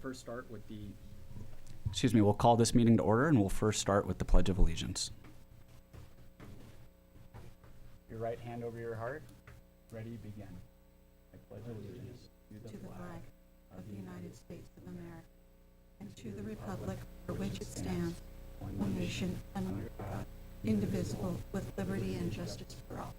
first start with we'll call this meeting to order, and we'll first start with the Pledge of Allegiance. Your right hand over your heart. Ready, begin. I pledge allegiance to the flag of the United States of America and to the republic for which it stands, one nation under God, indivisible, with liberty and justice for all.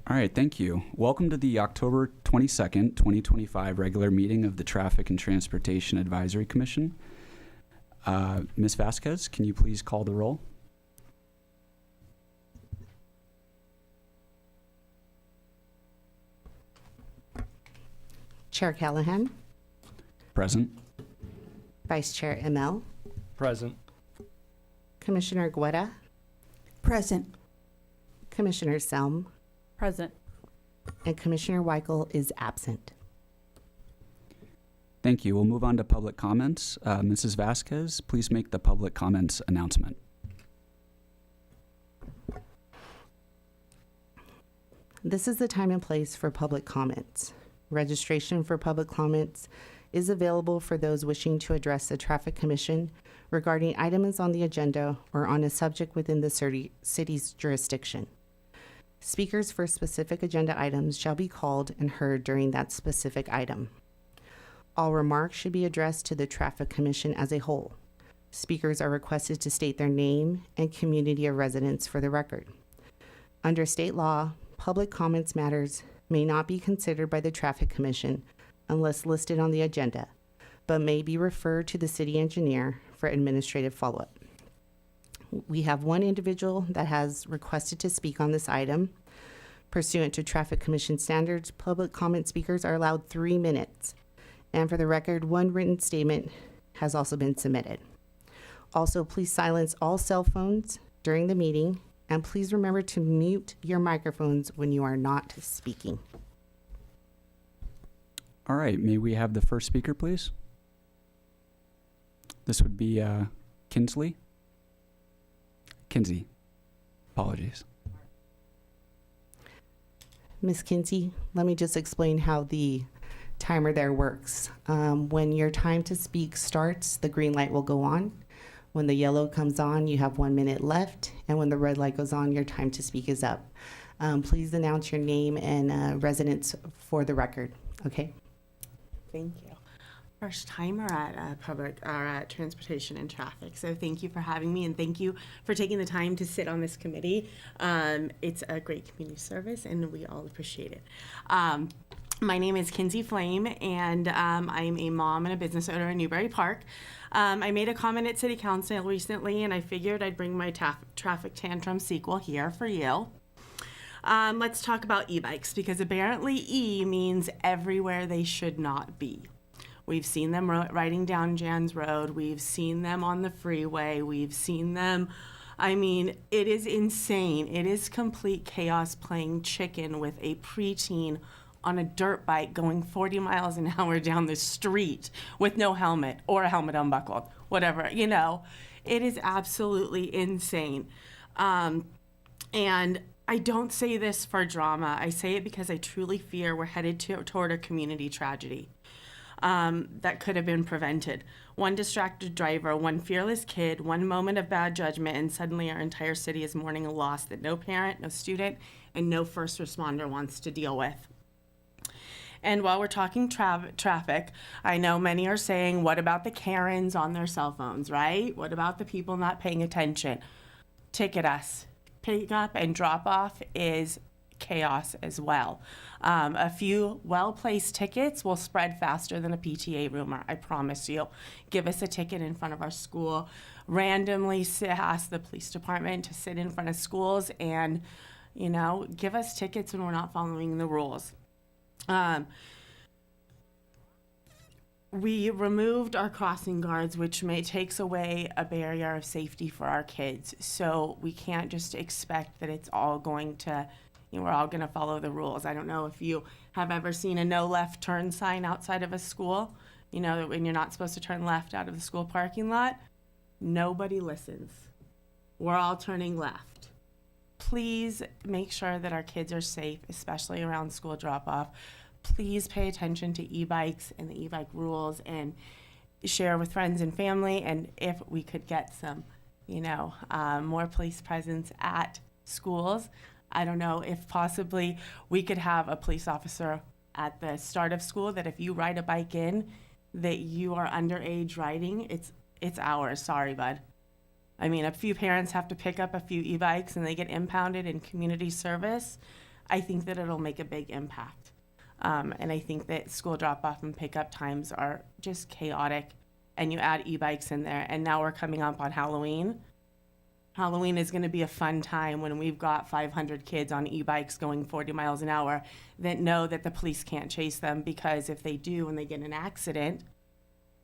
All right, thank you. Welcome to the October 22nd, 2025 regular meeting of the Traffic and Transportation Advisory Commission. Ms. Vasquez, can you please call the roll? Chair Callahan, Present. Vice Chair ML, Present. Commissioner Guetta, Present. Commissioner Selm, Present. and Commissioner Weichel is absent. Thank you. We'll move on to public comments. Mrs. Vasquez, please make the public comments announcement. This is the time and place for public comments. Registration for public comments is available for those wishing to address the Traffic Commission regarding items on the agenda or on a subject within the city's jurisdiction. Speakers for specific agenda items shall be called and heard during that specific item. All remarks should be addressed to the Traffic Commission as a whole. Speakers are requested to state their name and community of residence for the record. Under state law, public comments matters may not be considered by the Traffic Commission unless listed on the agenda, but may be referred to the city engineer for administrative follow-up. We have one individual that has requested to speak on this item. Pursuant to Traffic Commission standards, public comment speakers are allowed 3 minutes. And for the record, one written statement has also been submitted. Also, please silence all cell phones during the meeting, and please remember to mute your microphones when you are not speaking. All right, may we have the first speaker, please? This would be Kinsey. Apologies. Ms. Kinsey, let me just explain how the timer there works. When your time to speak starts, the green light will go on. When the yellow comes on, you have 1 minute left. And when the red light goes on, your time to speak is up. Please announce your name and residence for the record, okay? Thank you. First timer at Transportation and Traffic. So thank you for having me, and thank you for taking the time to sit on this committee. It's a great community service, and we all appreciate it. My name is Kinsey Flame, and I'm a mom and a business owner in Newbury Park. I made a comment at City Council recently, and I figured I'd bring my traffic tantrum sequel here for you. Let's talk about e-bikes, because apparently E means everywhere they should not be. We've seen them riding down Jan's Road. We've seen them on the freeway. We've seen them. I mean, it is insane. It is complete chaos playing chicken with a preteen on a dirt bike going 40 miles an hour down the street with no helmet or a helmet unbuckled, whatever, you know. It is absolutely insane. And I don't say this for drama. I say it because I truly fear we're headed toward a community tragedy that could have been prevented. One distracted driver, one fearless kid, one moment of bad judgment, and suddenly our entire city is mourning a loss that no parent, no student, and no first responder wants to deal with. And while we're talking traffic, I know many are saying, what about the Karens on their cell phones, right? What about the people not paying attention? Ticket us. Pick up and drop off is chaos as well. A few well-placed tickets will spread faster than a PTA rumor, I promise you. Give us a ticket in front of our school. Randomly ask the police department to sit in front of schools and, you know, give us tickets when we're not following the rules. We removed our crossing guards, which takes away a barrier of safety for our kids. So we can't just expect that it's all going to, you know, we're all going to follow the rules. I don't know if you have ever seen a no left turn sign outside of a school, you know, when you're not supposed to turn left out of the school parking lot. Nobody listens. We're all turning left. Please make sure that our kids are safe, especially around school drop-off. please pay attention to e-bikes and the e-bike rules and share with friends and family. And if we could get some, more police presence at schools, I don't know if possibly we could have a police officer at the start of school that if you ride a bike in, that you are underage riding, it's ours. Sorry, bud. I mean, a few parents have to pick up a few e-bikes and they get impounded in community service. I think that it'll make a big impact. And I think that school drop-off and pickup times are just chaotic, and you add e-bikes in there, and now we're coming up on Halloween. Halloween is going to be a fun time when we've got 500 kids on e-bikes going 40 miles an hour that know that the police can't chase them, because if they do and they get in an accident,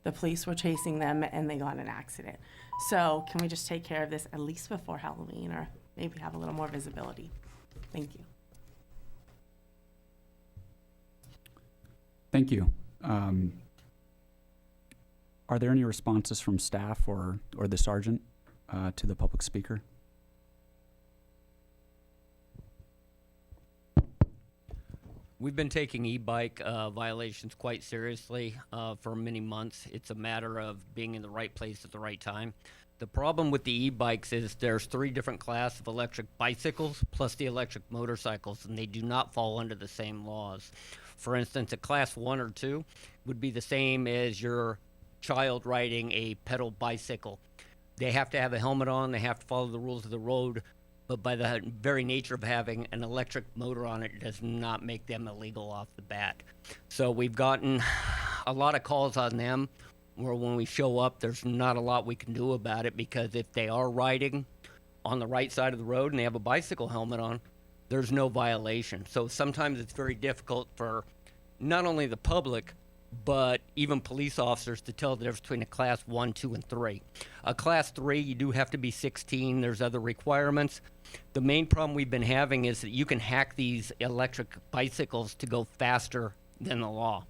the police were chasing them and they got in an accident. So can we just take care of this at least before Halloween, or maybe have a little more visibility? Thank you. Thank you. Are there any responses from staff or the sergeant to the public speaker? We've been taking e-bike violations quite seriously for many months. It's a matter of being in the right place at the right time. The problem with the e-bikes is there's 3 different classes of electric bicycles plus the electric motorcycles, and they do not fall under the same laws. For instance, a class 1 or 2 would be the same as your child riding a pedal bicycle. They have to have a helmet on, they have to follow the rules of the road, but by the very nature of having an electric motor on it does not make them illegal off the bat. So we've gotten a lot of calls on them where when we show up, there's not a lot we can do about it, because if they are riding on the right side of the road and they have a bicycle helmet on, there's no violation. So sometimes it's very difficult for not only the public, but even police officers to tell the difference between a class 1, 2, and 3. A class 3, you do have to be 16. There's other requirements. The main problem we've been having is that you can hack these electric bicycles to go faster than the law.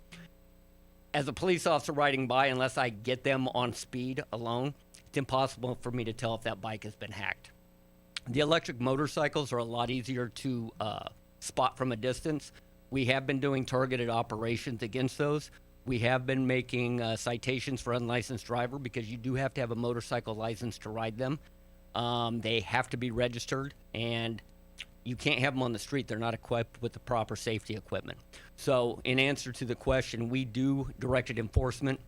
As a police officer riding by, unless I get them on speed alone, it's impossible for me to tell if that bike has been hacked. The electric motorcycles are a lot easier to spot from a distance. We have been doing targeted operations against those. We have been making citations for unlicensed driver, because you do have to have a motorcycle license to ride them. They have to be registered, and you can't have them on the street. They're not equipped with the proper safety equipment. So in answer to the question, we do directed enforcement.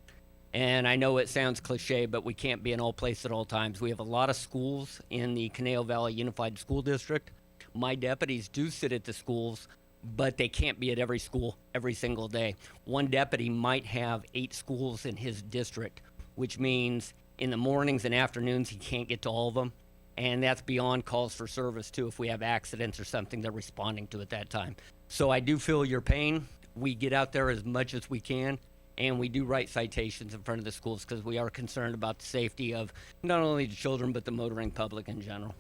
And I know it sounds cliche, but we can't be in all places at all times. We have a lot of schools in the Conejo Valley Unified School District. My deputies do sit at the schools, but they can't be at every school every single day. One deputy might have 8 schools in his district, which means in the mornings and afternoons he can't get to all of them. And that's beyond calls for service, too. If we have accidents or something, they're responding to at that time. So I do feel your pain. We get out there as much as we can, and we do write citations in front of the schools, because we are concerned about the safety of not only the children, but the motoring public in general.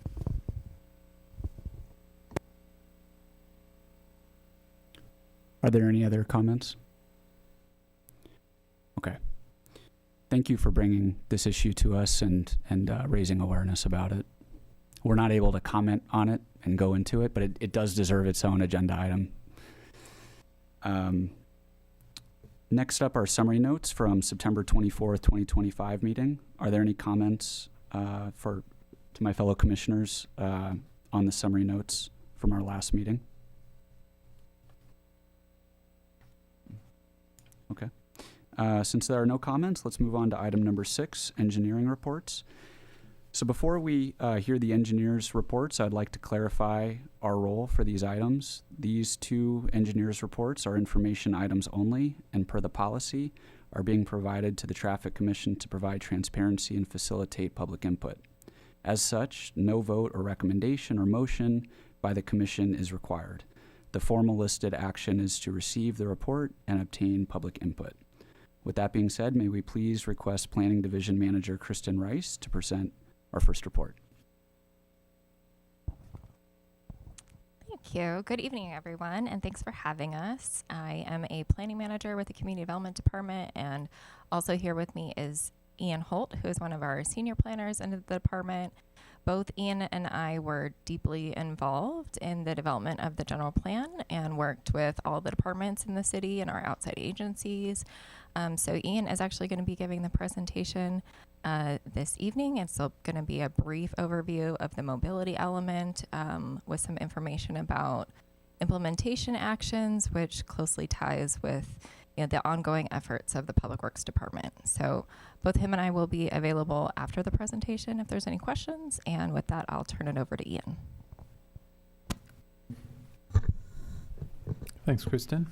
Are there any other comments? Okay. Thank you for bringing this issue to us and raising awareness about it. We're not able to comment on it and go into it, but it does deserve its own agenda item. Next up are summary notes from September 24th, 2025 meeting. Are there any comments to my fellow commissioners on the summary notes from our last meeting? Okay. Since there are no comments, let's move on to item number 6, engineering reports. So before we hear the engineers' reports, I'd like to clarify our role for these items. These 2 engineers' reports are information items only, and per the policy, are being provided to the Traffic Commission to provide transparency and facilitate public input. As such, no vote or recommendation or motion by the Commission is required. The formal listed action is to receive the report and obtain public input. With that being said, may we please request Planning Division Manager Kristen Rice to present our first report. Thank you. Good evening, everyone, and thanks for having us. I am a planning manager with the Community Development Department, and also here with me is Ian Holt, who is one of our senior planners in the department. Both Ian and I were deeply involved in the development of the general plan and worked with all the departments in the city and our outside agencies. So Ian is actually going to be giving the presentation this evening. It's still going to be a brief overview of the mobility element with some information about implementation actions, which closely ties with the ongoing efforts of the Public Works Department. So both him and I will be available after the presentation if there's any questions. And with that, I'll turn it over to Ian. Thanks, Kristen.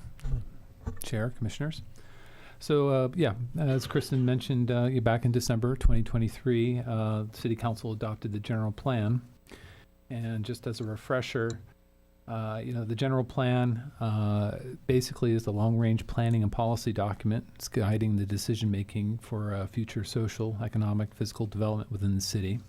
Chair, Commissioners. So, as Kristen mentioned, back in December 2023, the City Council adopted the general plan. And just as a refresher, the general plan basically is the long-range planning and policy document. It's guiding the decision-making for future social, economic, physical development within the city.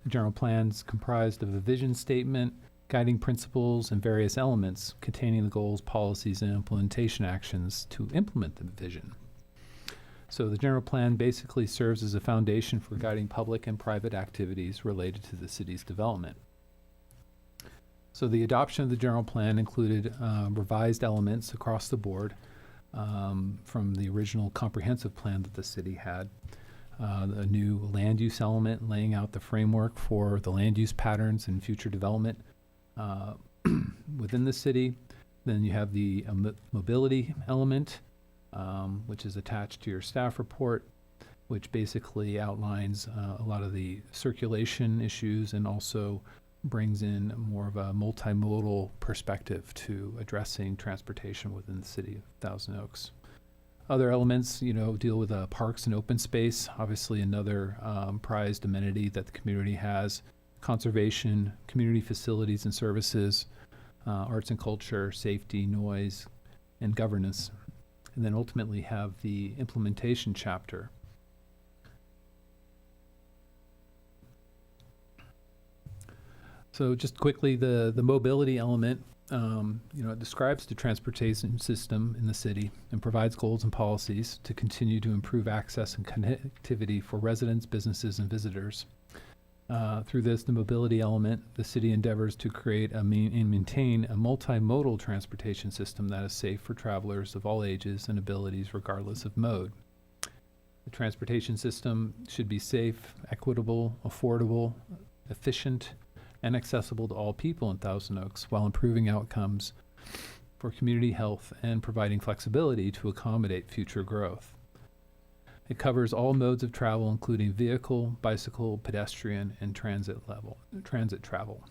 The general plan is comprised of a vision statement, guiding principles, and various elements containing the goals, policies, and implementation actions to implement the vision. So the general plan basically serves as a foundation for guiding public and private activities related to the city's development. So the adoption of the general plan included revised elements across the board from the original comprehensive plan that the city had. A new land use element laying out the framework for the land use patterns and future development within the city. Then you have the mobility element, which is attached to your staff report, which basically outlines a lot of the circulation issues and also brings in more of a multimodal perspective to addressing transportation within the city of Thousand Oaks. Other elements, deal with parks and open space, obviously another prized amenity that the community has, conservation, community facilities and services, arts and culture, safety, noise, and governance. And then ultimately have the implementation chapter. So just quickly, the mobility element, it describes the transportation system in the city and provides goals and policies to continue to improve access and connectivity for residents, businesses, and visitors. Through this, the mobility element, the city endeavors to create and maintain a multimodal transportation system that is safe for travelers of all ages and abilities regardless of mode. The transportation system should be safe, equitable, affordable, efficient, and accessible to all people in Thousand Oaks while improving outcomes for community health and providing flexibility to accommodate future growth. It covers all modes of travel, including vehicle, bicycle, pedestrian, and transit travel.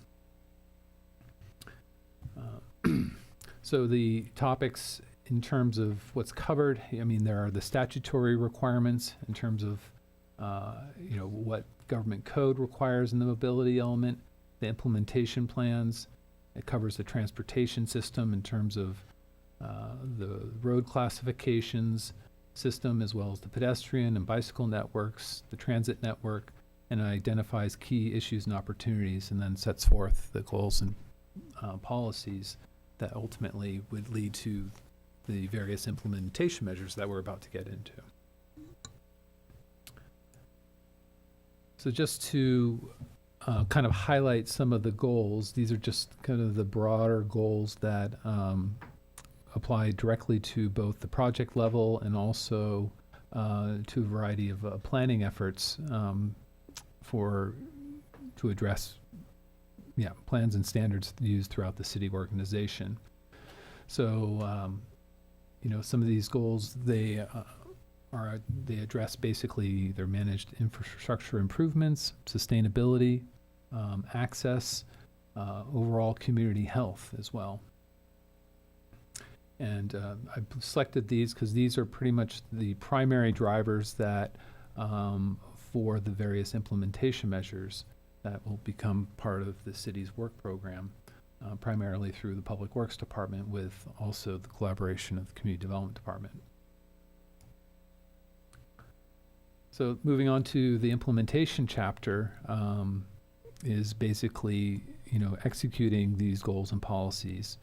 So the topics in terms of what's covered, there are the statutory requirements in terms of, what government code requires in the mobility element, the implementation plans. It covers the transportation system in terms of the road classifications system, as well as the pedestrian and bicycle networks, the transit network, and it identifies key issues and opportunities, and then sets forth the goals and policies that ultimately would lead to the various implementation measures that we're about to get into. So just to kind of highlight some of the goals, these are just kind of the broader goals that apply directly to both the project level and also to a variety of planning efforts to address plans and standards used throughout the city organization. So some of these goals, they address basically their managed infrastructure improvements, sustainability, access, overall community health as well. And I selected these because these are pretty much the primary drivers that for the various implementation measures that will become part of the city's work program, primarily through the Public Works Department with also the collaboration of the Community Development Department. So moving on to the implementation chapter is basically, executing these goals and policies.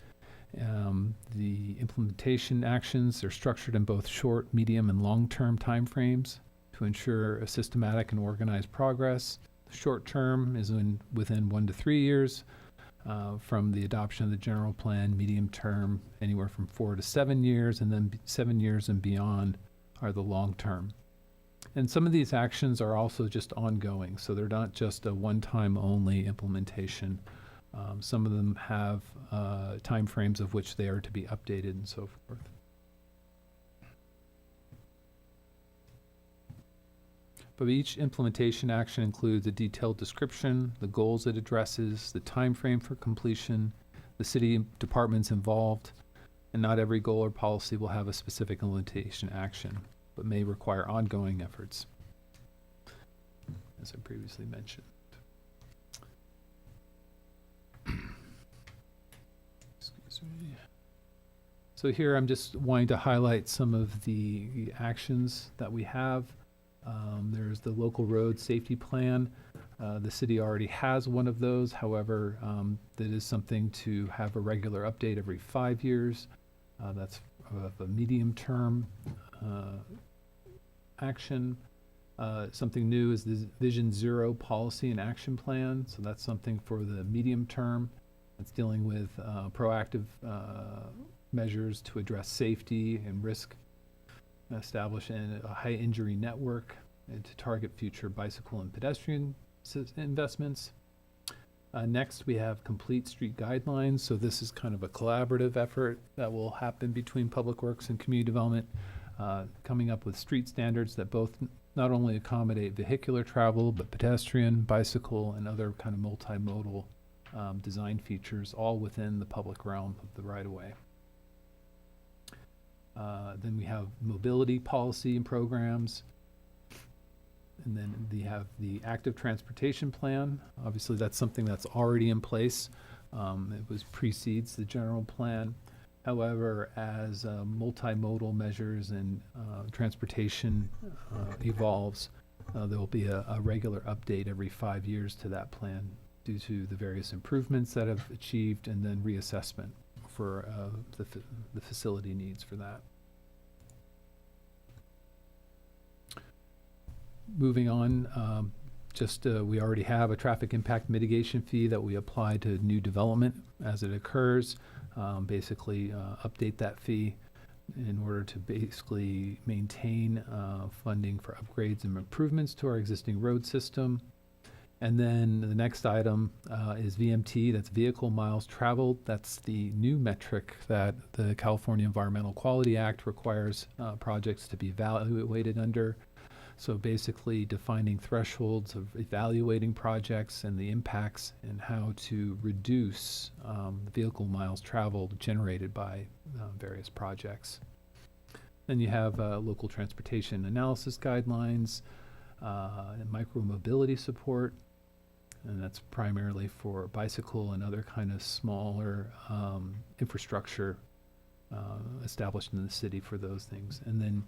The implementation actions are structured in both short, medium, and long-term timeframes to ensure a systematic and organized progress. The short term is within 1 to 3 years from the adoption of the general plan. Medium term, anywhere from 4 to 7 years, and then 7 years and beyond are the long term. And some of these actions are also just ongoing, so they're not just a one-time only implementation. Some of them have timeframes of which they are to be updated and so forth. But each implementation action includes a detailed description, the goals it addresses, the time frame for completion, the city departments involved, and not every goal or policy will have a specific implementation action, but may require ongoing efforts, as I previously mentioned. Excuse me. So here I'm just wanting to highlight some of the actions that we have. There's the local road safety plan. The city already has one of those. However, that is something to have a regular update every 5 years. That's a medium term action. Something new is the Vision Zero policy and action plan. So that's something for the medium term. It's dealing with proactive measures to address safety and risk, establish a high injury network, and to target future bicycle and pedestrian investments. Next, we have complete street guidelines. So this is kind of a collaborative effort that will happen between Public Works and Community Development, coming up with street standards that both not only accommodate vehicular travel, but pedestrian, bicycle, and other kind of multimodal design features, all within the public realm of the right-of-way. Then we have mobility policy and programs. And then we have the active transportation plan. Obviously, that's something that's already in place. Precedes the general plan. However, as multimodal measures and transportation evolves, there will be a regular update every 5 years to that plan due to the various improvements that have achieved, and then reassessment for the facility needs for that. Moving on, we already have a traffic impact mitigation fee that we apply to new development as it occurs. Basically, update that fee in order to basically maintain funding for upgrades and improvements to our existing road system. And then the next item is VMT, that's vehicle miles traveled. That's the new metric that the California Environmental Quality Act requires projects to be evaluated under. So basically defining thresholds of evaluating projects and the impacts and how to reduce the vehicle miles traveled generated by various projects. Then you have local transportation analysis guidelines, and micro-mobility support, and that's primarily for bicycle and other kind of smaller infrastructure established in the city for those things. And then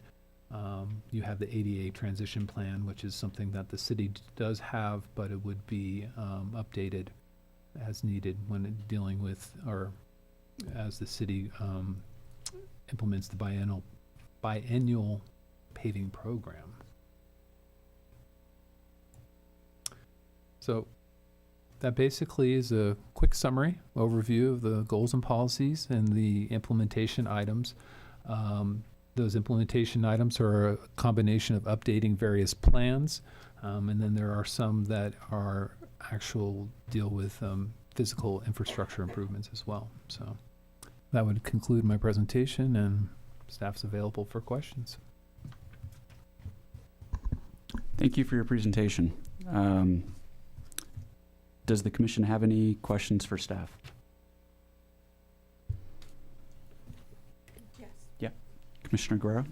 you have the ADA transition plan, which is something that the city does have, but it would be updated as needed when dealing with, or as the city implements the biennial paving program. So that basically is a quick summary overview of the goals and policies and the implementation items. Those implementation items are a combination of updating various plans, and then there are some that are deal with physical infrastructure improvements as well. So that would conclude my presentation, and staff's available for questions. Thank you for your presentation. Does the commission have any questions for staff? Commissioner Guerrero?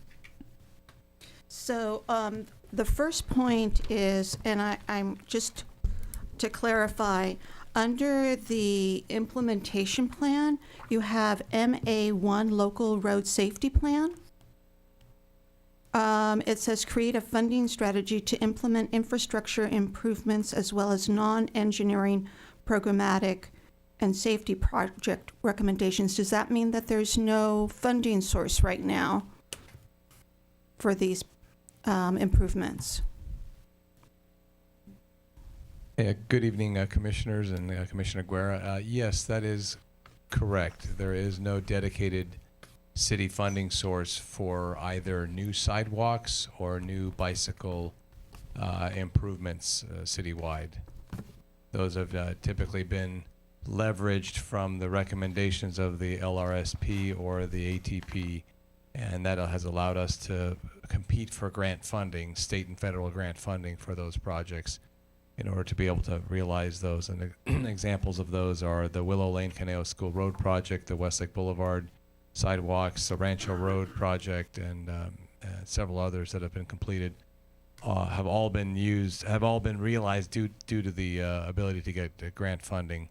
So the first point is, and I'm just to clarify, under the implementation plan, you have MA1 Local Road Safety Plan. It says create a funding strategy to implement infrastructure improvements as well as non-engineering programmatic and safety project recommendations. Does that mean that there's no funding source right now for these improvements? Good evening, Commissioners and Commissioner Guerra. Yes, that is correct. There is no dedicated city funding source for either new sidewalks or new bicycle improvements citywide. Those have typically been leveraged from the recommendations of the LRSP or the ATP, and that has allowed us to compete for grant funding, state and federal grant funding for those projects in order to be able to realize those. And examples of those are the Willow Lane Caneo School Road project, the Westlake Boulevard sidewalks, the Rancho Road project, and several others that have been completed. Have all been realized due to the ability to get grant funding,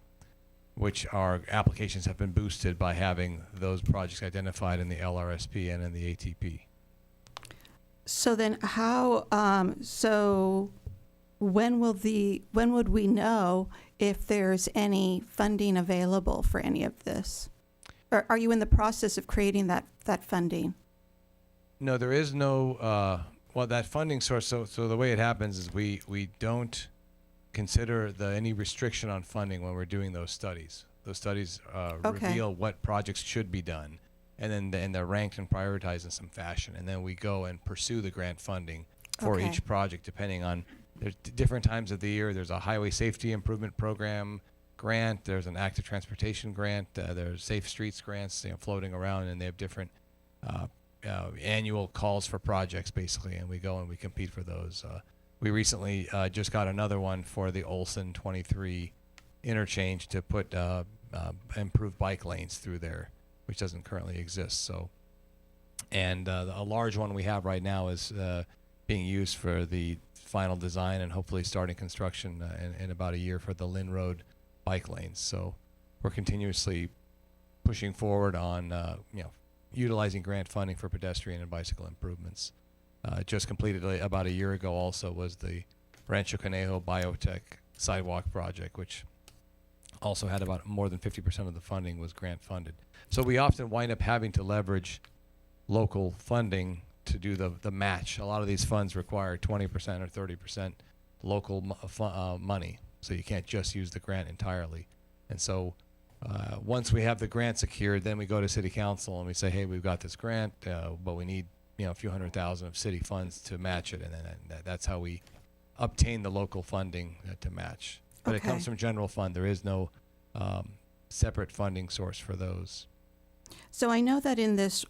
which our applications have been boosted by having those projects identified in the LRSP and in the ATP. So then when would we know if there's any funding available for any of this? Or are you in the process of creating that funding? No, there is no, that funding source, so the way it happens is we don't consider any restriction on funding when we're doing those studies. Those studies Okay. reveal what projects should be done, and they're ranked and prioritized in some fashion, and then we go and pursue the grant funding for Okay. each project depending on, there's different times of the year. There's a highway safety improvement program grant, there's an active transportation grant, there's safe streets grants floating around, and they have different annual calls for projects basically, and we go and we compete for those. We recently just got another one for the Olson 23 interchange to put improved bike lanes through there, which doesn't currently exist. So, and a large one we have right now is being used for the final design and hopefully starting construction in about a year for the Lynn Road bike lanes. So we're continuously pushing forward on utilizing grant funding for pedestrian and bicycle improvements. Just completed about a year ago also was the Rancho Conejo Biotech sidewalk project, which also had about more than 50% of the funding was grant funded. So we often wind up having to leverage local funding to do the match. A lot of these funds require 20% or 30% local money, so you can't just use the grant entirely. And so once we have the grant secured, then we go to City Council and we say, hey, we've got this grant, but we need a few $100,000 of city funds to match it, and then that's how we obtain the local funding to match. But it comes Okay. from general fund. There is no separate funding source for those. So I know that in this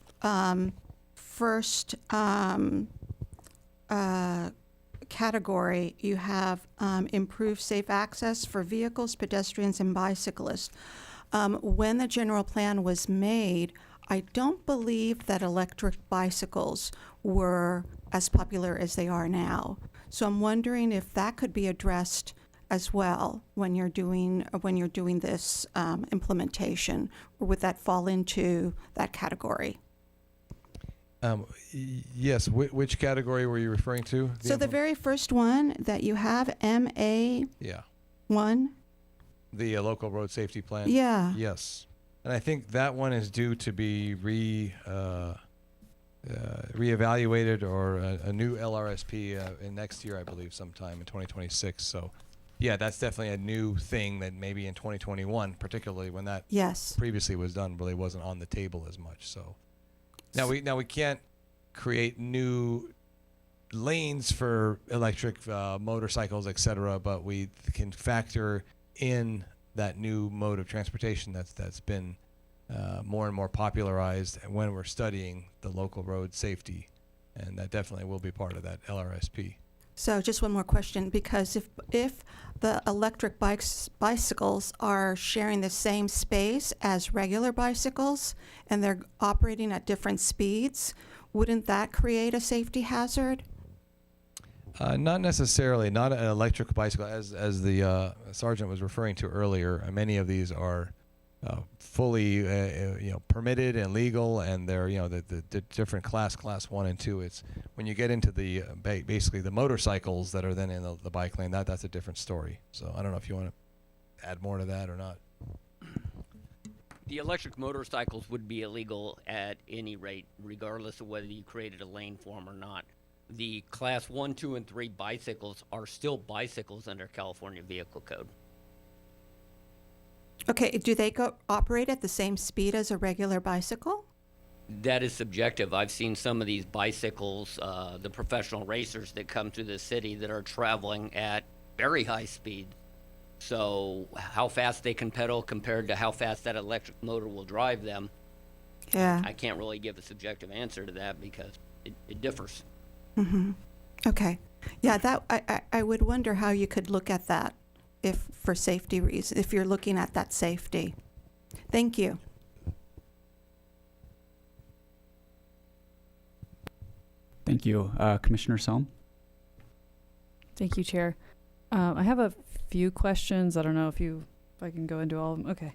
first category, you have improved safe access for vehicles, pedestrians, and bicyclists. When the general plan was made, I don't believe that electric bicycles were as popular as they are now. So I'm wondering if that could be addressed as well when you're doing this implementation, or would that fall into that category? Yes. Which category were you referring to? So the very first one that you have, MA1, Yeah. The local road safety plan. yeah. Yes. And I think that one is due to be reevaluated, or a new LRSP in next year, I believe, sometime in 2026. So, yeah, that's definitely a new thing that maybe in 2021, particularly when that Yes. previously was done, really wasn't on the table as much. So now we can't create new lanes for electric motorcycles, etc., but we can factor in that new mode of transportation that's been more and more popularized when we're studying the local road safety, and that definitely will be part of that LRSP. So just one more question, because if the electric bicycles are sharing the same space as regular bicycles and they're operating at different speeds, wouldn't that create a safety hazard? Not necessarily. Not an electric bicycle, as the sergeant was referring to earlier. Many of these are fully permitted and legal, and they're the different class 1 and 2. It's when you get into the basically the motorcycles that are then in the bike lane, that's a different story. So I don't know if you want to add more to that or not. The electric motorcycles would be illegal at any rate, regardless of whether you created a lane for them or not. the class 1, 2, and 3 bicycles are still bicycles under California Vehicle Code. Okay, do they go operate at the same speed as a regular bicycle? That is subjective. I've seen some of these bicycles, the professional racers that come through the city that are traveling at very high speed. So how fast they can pedal compared to how fast that electric motor will drive them, Yeah. I can't really give a subjective answer to that because it differs. Okay. Yeah, that I would wonder how you could look at that if for safety reasons, if you're looking at that safety. Thank you. Thank you. Commissioner Selm? Thank you, Chair. I have a few questions. I don't know if I can go into all of them. Okay.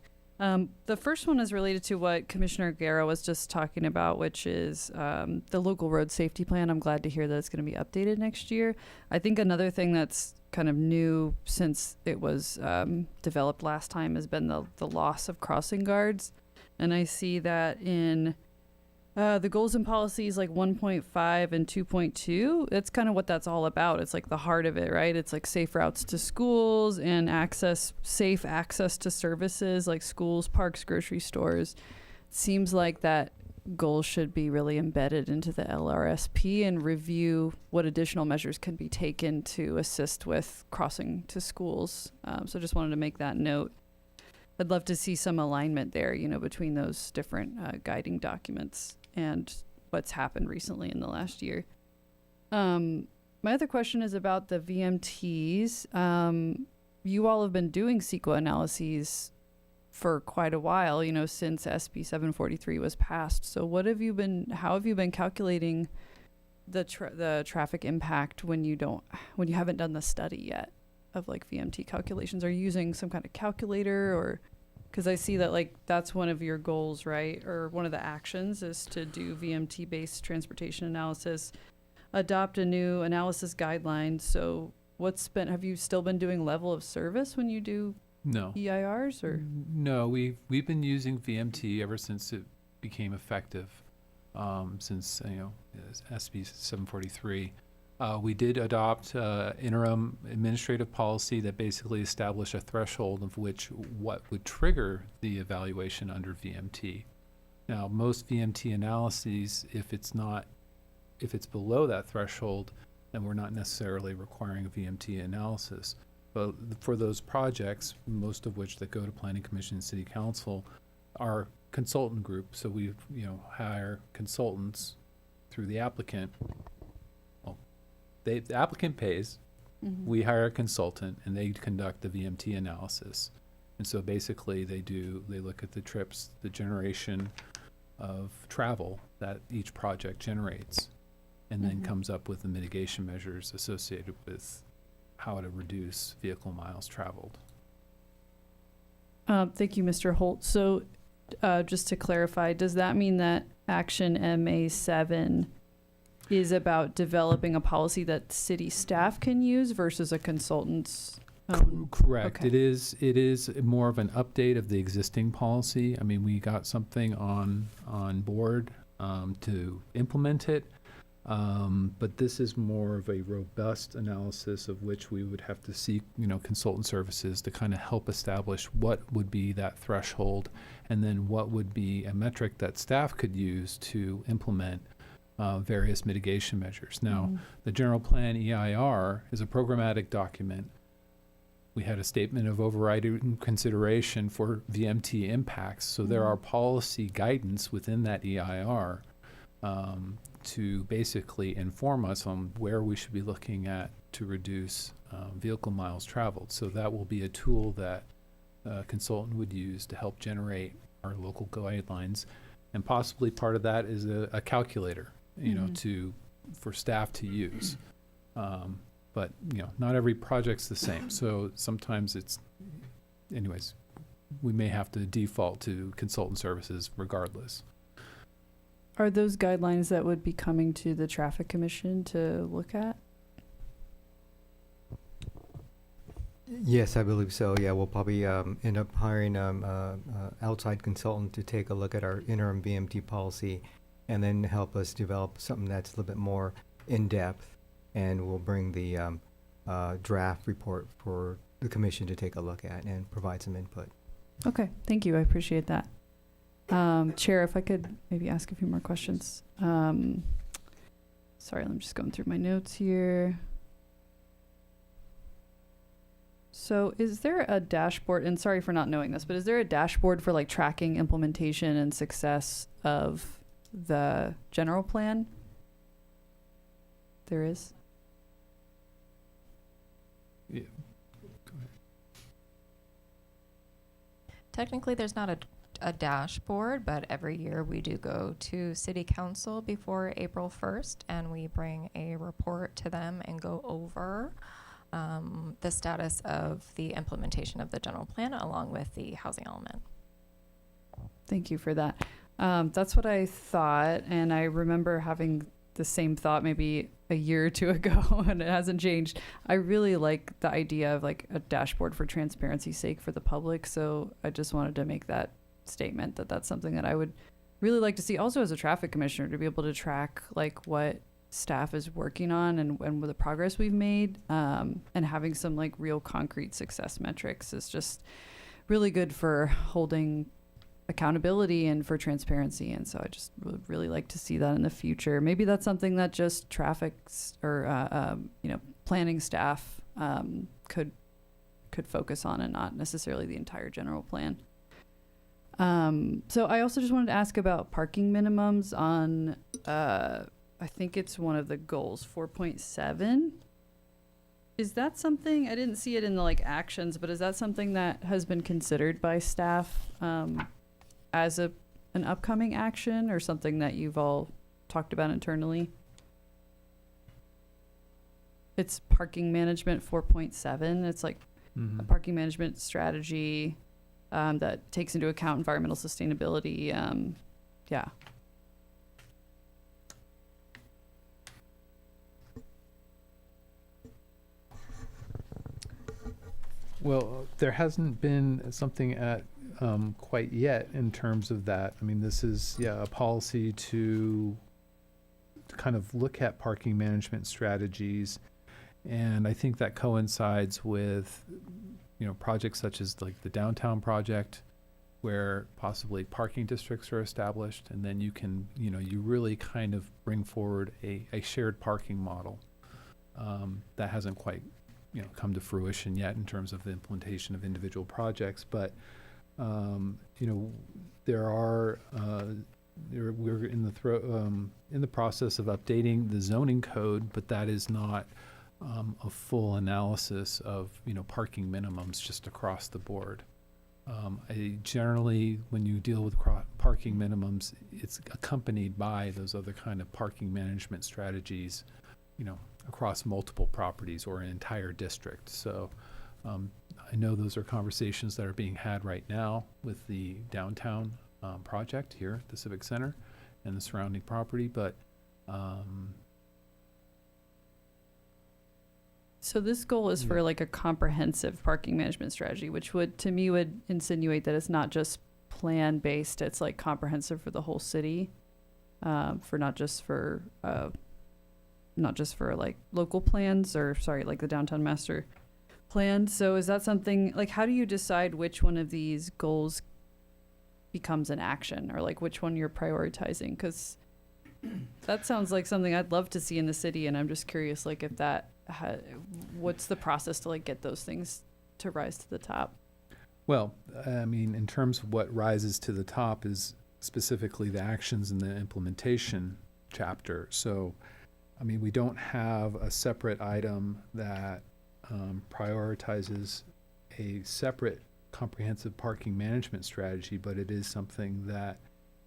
The first one is related to what Commissioner Guerra was just talking about, which is the local road safety plan. I'm glad to hear that it's going to be updated next year. I think another thing that's kind of new since it was developed last time has been the loss of crossing guards. And I see that in the goals and policies like 1.5 and 2.2, that's kind of what that's all about. It's like the heart of it, right? It's like safe routes to schools and safe access to services like schools, parks, grocery stores. Seems like that goal should be really embedded into the LRSP and review what additional measures can be taken to assist with crossing to schools. So just wanted to make that note. I'd love to see some alignment there, between those different guiding documents and what's happened recently in the last year. My other question is about the VMTs. You all have been doing CEQA analyses for quite a while, since SB 743 was passed. So how have you been calculating the traffic impact when you haven't done the study yet of like VMT calculations? Are you using some kind of calculator, or because I see that that's one of your goals, right? Or one of the actions is to do VMT based transportation analysis, adopt a new analysis guideline. So have you still been doing level of service when you do No. EIRs, or? No, we've been using VMT ever since it became effective, since SB 743. We did adopt interim administrative policy that basically established a threshold of what would trigger the evaluation under VMT. Now, most VMT analyses, if it's below that threshold, then we're not necessarily requiring a VMT analysis. But for those projects, most of which that go to Planning Commission and City Council, are consultant group. So we hire consultants through the applicant. The applicant pays, we hire a consultant, and they conduct the VMT analysis. And so basically they look at the trips, the generation of travel that each project generates, and then comes up with the mitigation measures associated with how to reduce vehicle miles traveled. Thank you, Mr. Holt. So just to clarify, does that mean that Action MA7 is about developing a policy that city staff can use versus a consultant's own? Correct. Okay. It is more of an update of the existing policy. I mean, we got something on board to implement it, but this is more of a robust analysis of which we would have to seek, consultant services to kind of help establish what would be that threshold, and then what would be a metric that staff could use to implement various mitigation measures. Now, the general plan EIR is a programmatic document. We had a statement of overriding consideration for VMT impacts. So there are policy guidance within that EIR to basically inform us on where we should be looking at to reduce vehicle miles traveled. So that will be a tool that a consultant would use to help generate our local guidelines. And possibly part of that is a calculator, for staff to use. But not every project's the same. So sometimes we may have to default to consultant services regardless. Are those guidelines that would be coming to the Traffic Commission to look at? Yes, I believe so. Yeah, we'll probably end up hiring outside consultant to take a look at our interim VMT policy and then help us develop something that's a little bit more in depth, and we'll bring the draft report for the commission to take a look at and provide some input. Okay, thank you. I appreciate that. Chair, if I could maybe ask a few more questions. Sorry, I'm just going through my notes here. So is there a dashboard, and sorry for not knowing this, but is there a dashboard for like tracking implementation and success of the general plan? There is? Yeah. Technically, there's not a dashboard, but every year we do go to City Council before April 1st, and we bring a report to them and go over the status of the implementation of the general plan along with the housing element. Thank you for that. That's what I thought, and I remember having the same thought maybe a year or two ago, and it hasn't changed. I really like the idea of like a dashboard for transparency's sake for the public, so I just wanted to make that statement that that's something that I would really like to see also as a traffic commissioner, to be able to track like what staff is working on and with the progress we've made, and having some like real concrete success metrics is just really good for holding accountability and for transparency. And so I just would really like to see that in the future. Maybe that's something that just traffic or planning staff could focus on, and not necessarily the entire general plan. So I also just wanted to ask about parking minimums on I think it's one of the goals, 4.7. Is that something, I didn't see it in the like actions, but is that something that has been considered by staff as an upcoming action, or something that you've all talked about internally? It's parking management 4.7. It's like a parking management strategy that takes into account environmental sustainability. Yeah. Well, there hasn't been something at quite yet in terms of that. I mean, this is a policy to kind of look at parking management strategies, and I think that coincides with projects such as like the downtown project, where possibly parking districts are established, and then you can you really kind of bring forward a shared parking model that hasn't quite come to fruition yet in terms of the implementation of individual projects. But there are we're in the process of updating the zoning code, but that is not a full analysis of parking minimums just across the board. Generally, when you deal with parking minimums, it's accompanied by those other kind of parking management strategies, across multiple properties or an entire district. So I know those are conversations that are being had right now with the downtown project here at the Civic Center and the surrounding property, but so this goal is for like a comprehensive parking management strategy, which would insinuate that it's not just plan based, it's like comprehensive for the whole city, for not just for like local plans, or like the downtown master plan. So is that something like, how do you decide which one of these goals becomes an action, or like which one you're prioritizing? Because that sounds like something I'd love to see in the city, and I'm just curious, like if that what's the process to like get those things to rise to the top? Well, I mean, in terms of what rises to the top is specifically the actions in the implementation chapter. So I mean, we don't have a separate item that prioritizes a separate comprehensive parking management strategy, but it is something that,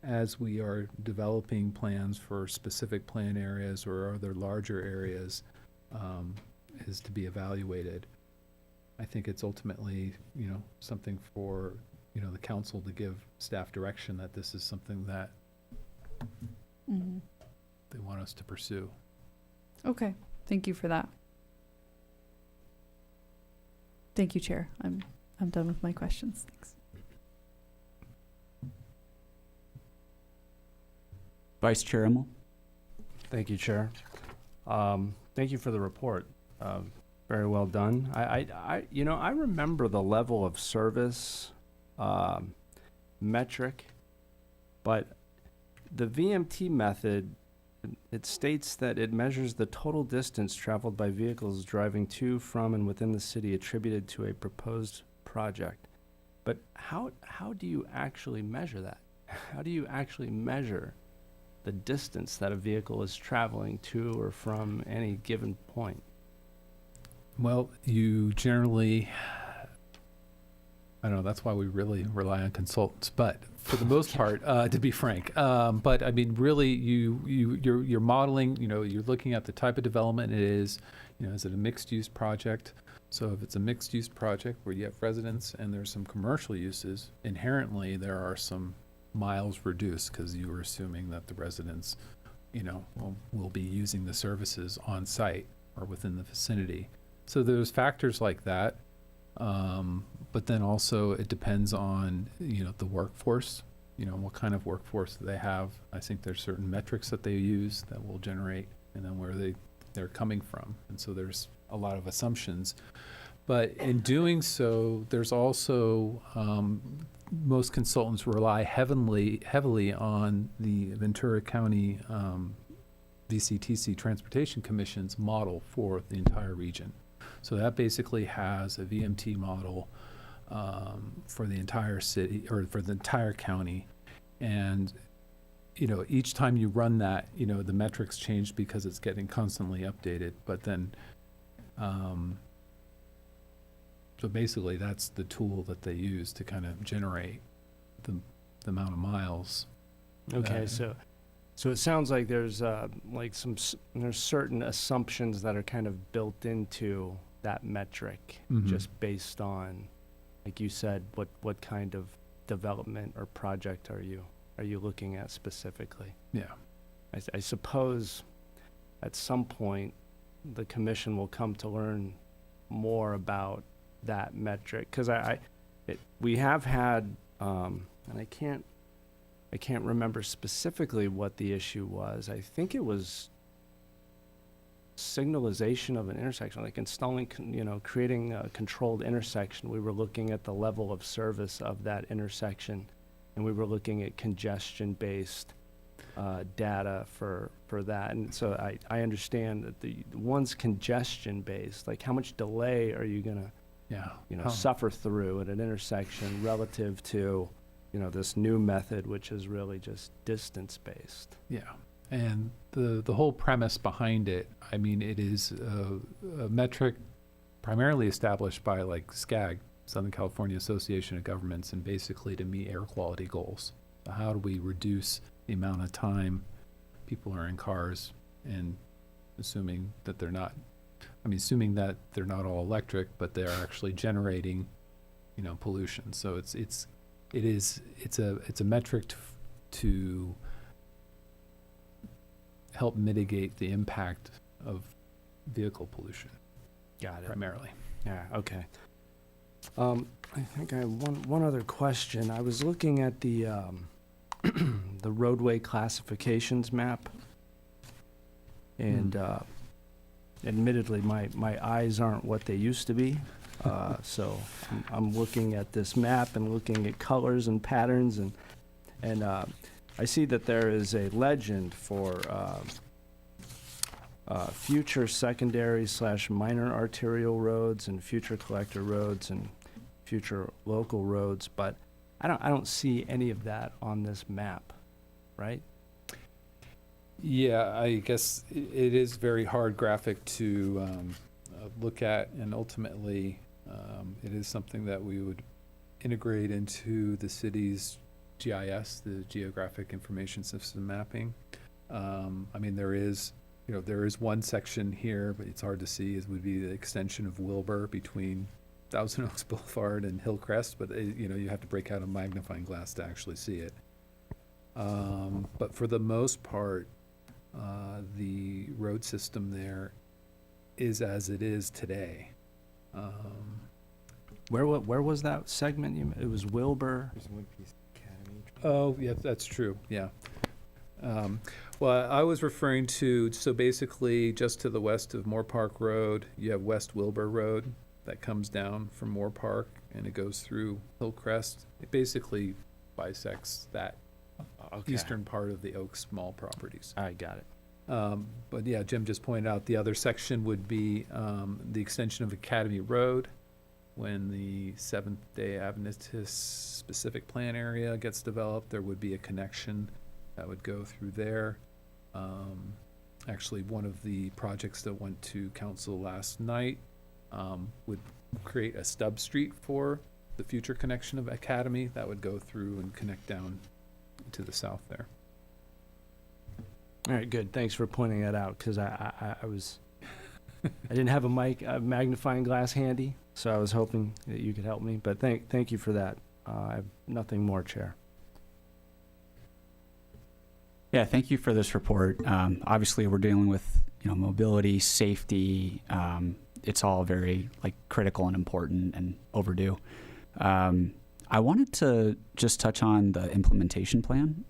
as we are developing plans for specific plan areas or other larger areas, is to be evaluated. I think it's ultimately, something for, the council to give staff direction that this is something that they want us to pursue. Okay, thank you for that. Thank you, Chair. I'm done with my questions. Thanks. Vice Chair Immel. Thank you, Chair. Thank you for the report. Very well done. I remember the level of service metric, but the VMT method, it states that it measures the total distance traveled by vehicles driving to, from, and within the city attributed to a proposed project. But how do you actually measure that? How do you actually measure the distance that a vehicle is traveling to or from any given point? Well, you generally, I don't know, that's why we really rely on consultants, but for the most part, to be frank, but I mean, really, you're modeling, you're looking at the type of development it is, is it a mixed-use project? So if it's a mixed-use project where you have residents and there's some commercial uses, inherently there are some miles reduced because you were assuming that the residents, will be using the services on site or within the vicinity. So there's factors like that. But then also it depends on, the workforce, what kind of workforce they have. I think there's certain metrics that they use that will generate, and then where they're coming from. And so there's a lot of assumptions. But in doing so, there's also, most consultants rely heavily on the Ventura County VCTC Transportation Commission's model for the entire region. So that basically has a VMT model for the entire city, or for the entire county. And, each time you run that, the metrics change because it's getting constantly updated. But then, so basically that's the tool that they use to kind of generate the amount of miles. Okay, so it sounds like there's there's certain assumptions that are kind of built into that metric, Mhm. just based on, like you said, what kind of development or project are you looking at specifically? Yeah. I suppose at some point the commission will come to learn more about that metric, because we have had, and I can't remember specifically what the issue was. I think it was signalization of an intersection, like installing, creating a controlled intersection. We were looking at the level of service of that intersection, and we were looking at congestion-based data for that. And so I understand that the one's congestion-based, like how much delay are you gonna, suffer through at an intersection relative to, this new method, which is really just distance-based. Yeah, and the whole premise behind it, I mean, it is a metric primarily established by like SCAG, Southern California Association of Governments, and basically to meet air quality goals. So how do we reduce the amount of time people are in cars, and assuming that they're not all electric, but they're actually generating, pollution. So it's a metric to help mitigate the impact of vehicle pollution. Got it. Primarily. Yeah, okay. I think I have one other question. I was looking at the the roadway classifications map, and admittedly, my eyes aren't what they used to be. So I'm looking at this map and looking at colors and patterns, and I see that there is a legend for future secondary / minor arterial roads and future collector roads and future local roads, but I don't see any of that on this map, right? Yeah, I guess it is very hard graphic to look at, and ultimately it is something that we would integrate into the city's GIS, the Geographic Information System mapping. I mean, there is one section here, but it's hard to see. It would be the extension of Wilbur between Thousand Oaks Boulevard and Hillcrest, but you have to break out a magnifying glass to actually see it. But for the most part, the road system there is as it is today. Where was that segment? It was Wilbur. Oh, yeah, that's true. Yeah. Well, I was referring to, so basically just to the west of Moore Park Road, you have West Wilbur Road that comes down from Moore Park and it goes through Hillcrest. It basically bisects that Okay. eastern part of the Oaks Mall properties. I got it. But yeah, Jim just pointed out the other section would be the extension of Academy Road when the Seventh-day Adventist specific plan area gets developed. There would be a connection that would go through there. Actually, one of the projects that went to council last night would create a stub street for the future connection of Academy that would go through and connect down to the south there. All right, good. Thanks for pointing that out, because I didn't have a magnifying glass handy, so I was hoping that you could help me. But thank you for that. I have nothing more, Chair. Yeah, thank you for this report. Obviously, we're dealing with mobility, safety. It's all very critical and important and overdue. I wanted to just touch on the implementation plan.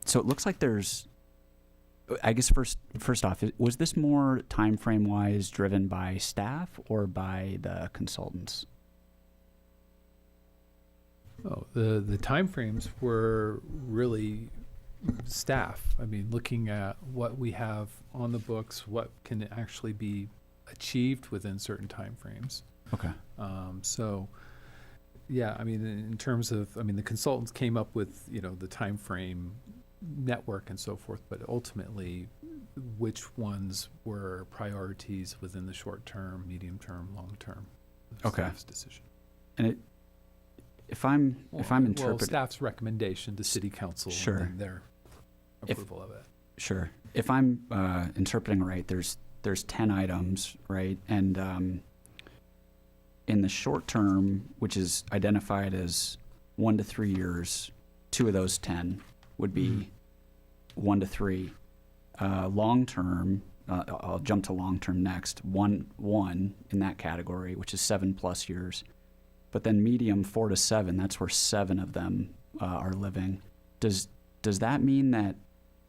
So it looks like there's, I guess first off, was this more time frame wise driven by staff or by the consultants? Oh, the timeframes were really staff. I mean, looking at what we have on the books, what can actually be achieved within certain timeframes. Okay. So, yeah, I mean, in terms of, the consultants came up with, the time frame network and so forth, but ultimately, which ones were priorities within the short term, medium term, long term? Okay. Staff's decision. And if I'm interpreting, well, staff's recommendation to city council, Sure. and then their approval of it. Sure. If I'm interpreting right, there's 10 items, right? And in the short term, which is identified as 1 to 3 years, 2 of those 10 would be 1 to 3. Long term, I'll jump to long term next. One in that category, which is 7+ years. But then medium 4 to 7, that's where 7 of them are living. Does that mean that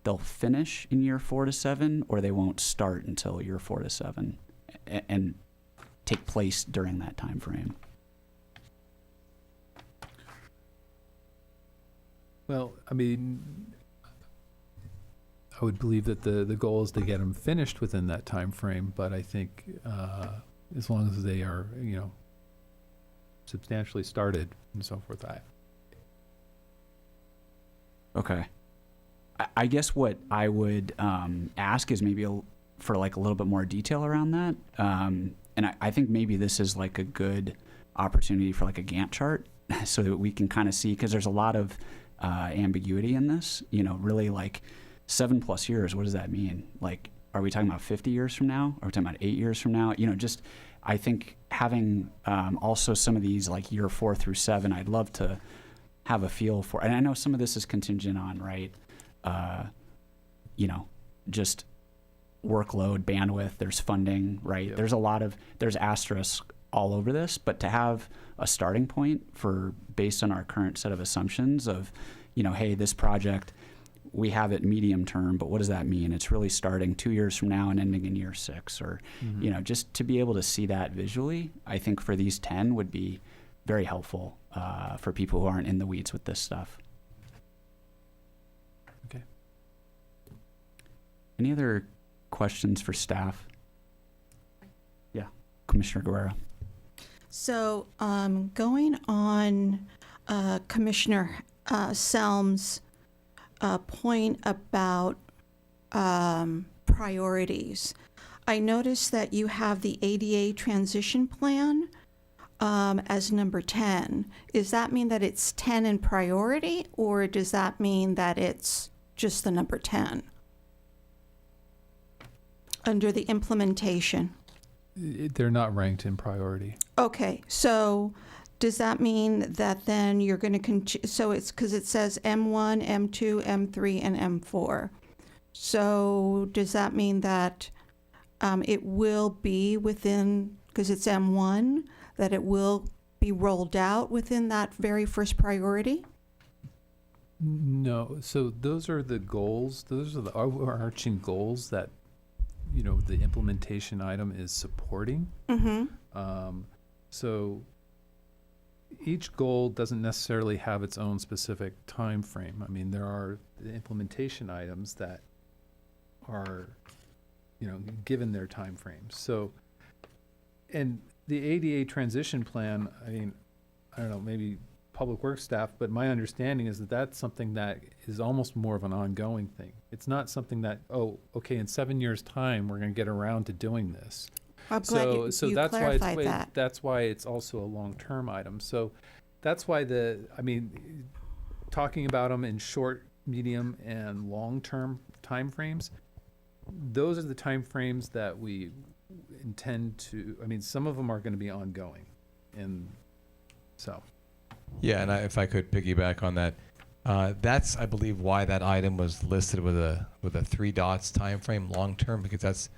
they'll finish in year 4 to 7, or they won't start until year 4 to 7 and take place during that time frame? Well, I would believe that the goal is to get them finished within that time frame, but I think as long as they are, substantially started and so forth. Okay. I guess what I would ask is maybe for a little bit more detail around that. And I think maybe this is a good opportunity for a Gantt chart so that we can kind of see, because there's a lot of ambiguity in this, really 7+ years. What does that mean? Are we talking about 50 years from now? Are we talking about 8 years from now? Just, I think having also some of these year 4 through 7, I'd love to have a feel for, and I know some of this is contingent on, right? Just workload, bandwidth, there's funding, right? Yep. There's asterisks all over this, but to have a starting point based on our current set of assumptions of, hey, this project, we have it medium term, but what does that mean? It's really starting 2 years from now and ending in year 6, or, just to be able to see that visually, I think for these 10 would be very helpful for people who aren't in the weeds with this stuff. Okay. Any other questions for staff? Yeah, Commissioner Guerra. So going on Commissioner Selm's point about priorities, I noticed that you have the ADA transition plan as number 10. Does that mean that it's 10 in priority, or does that mean that it's just the number 10 under the implementation? They're not ranked in priority. Okay, so does that mean that then you're going to so it's because it says M1, M2, M3, and M4. So does that mean that it will be within, because it's M1, that it will be rolled out within that very first priority? No, so those are the goals, those are the overarching goals that, you know, the implementation item is supporting. So each goal doesn't necessarily have its own specific time frame. I mean, there are the implementation items that are, you know, given their time frames. So, and the ADA transition plan, I mean, I don't know, maybe Public Works staff, but my understanding is that that's something that is almost more of an ongoing thing. It's not something that, oh, okay, in 7 years' time, we're going to get around to doing this. I'm glad you that's why clarified that. that's why it's also a long-term item. So that's why talking about them in short, medium, and long-term timeframes, those are the timeframes that we intend to. I mean, some of them are going to be ongoing, and so. Yeah, and if I could piggyback on that, that's, I believe, why that item was listed with a 3 dots time frame, long term, because that's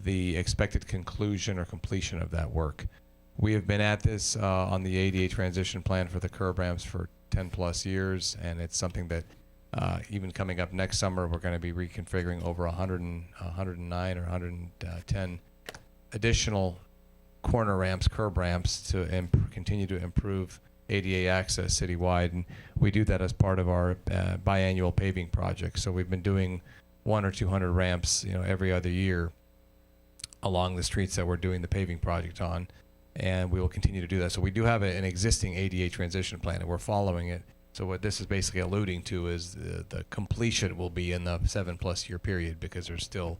the expected conclusion or completion of that work. We have been at this on the ADA transition plan for the curb ramps for 10 plus years, and it's something that even coming up next summer, we're going to be reconfiguring over 109 or 110 additional corner ramps, curb ramps to continue to improve ADA access citywide, and we do that as part of our biannual paving project. So we've been doing 100 or 200 ramps, you know, every other year along the streets that we're doing the paving project on, and we will continue to do that. So we do have an existing ADA transition plan, and we're following it. So what this is basically alluding to is the completion will be in the 7+ year period, because there's still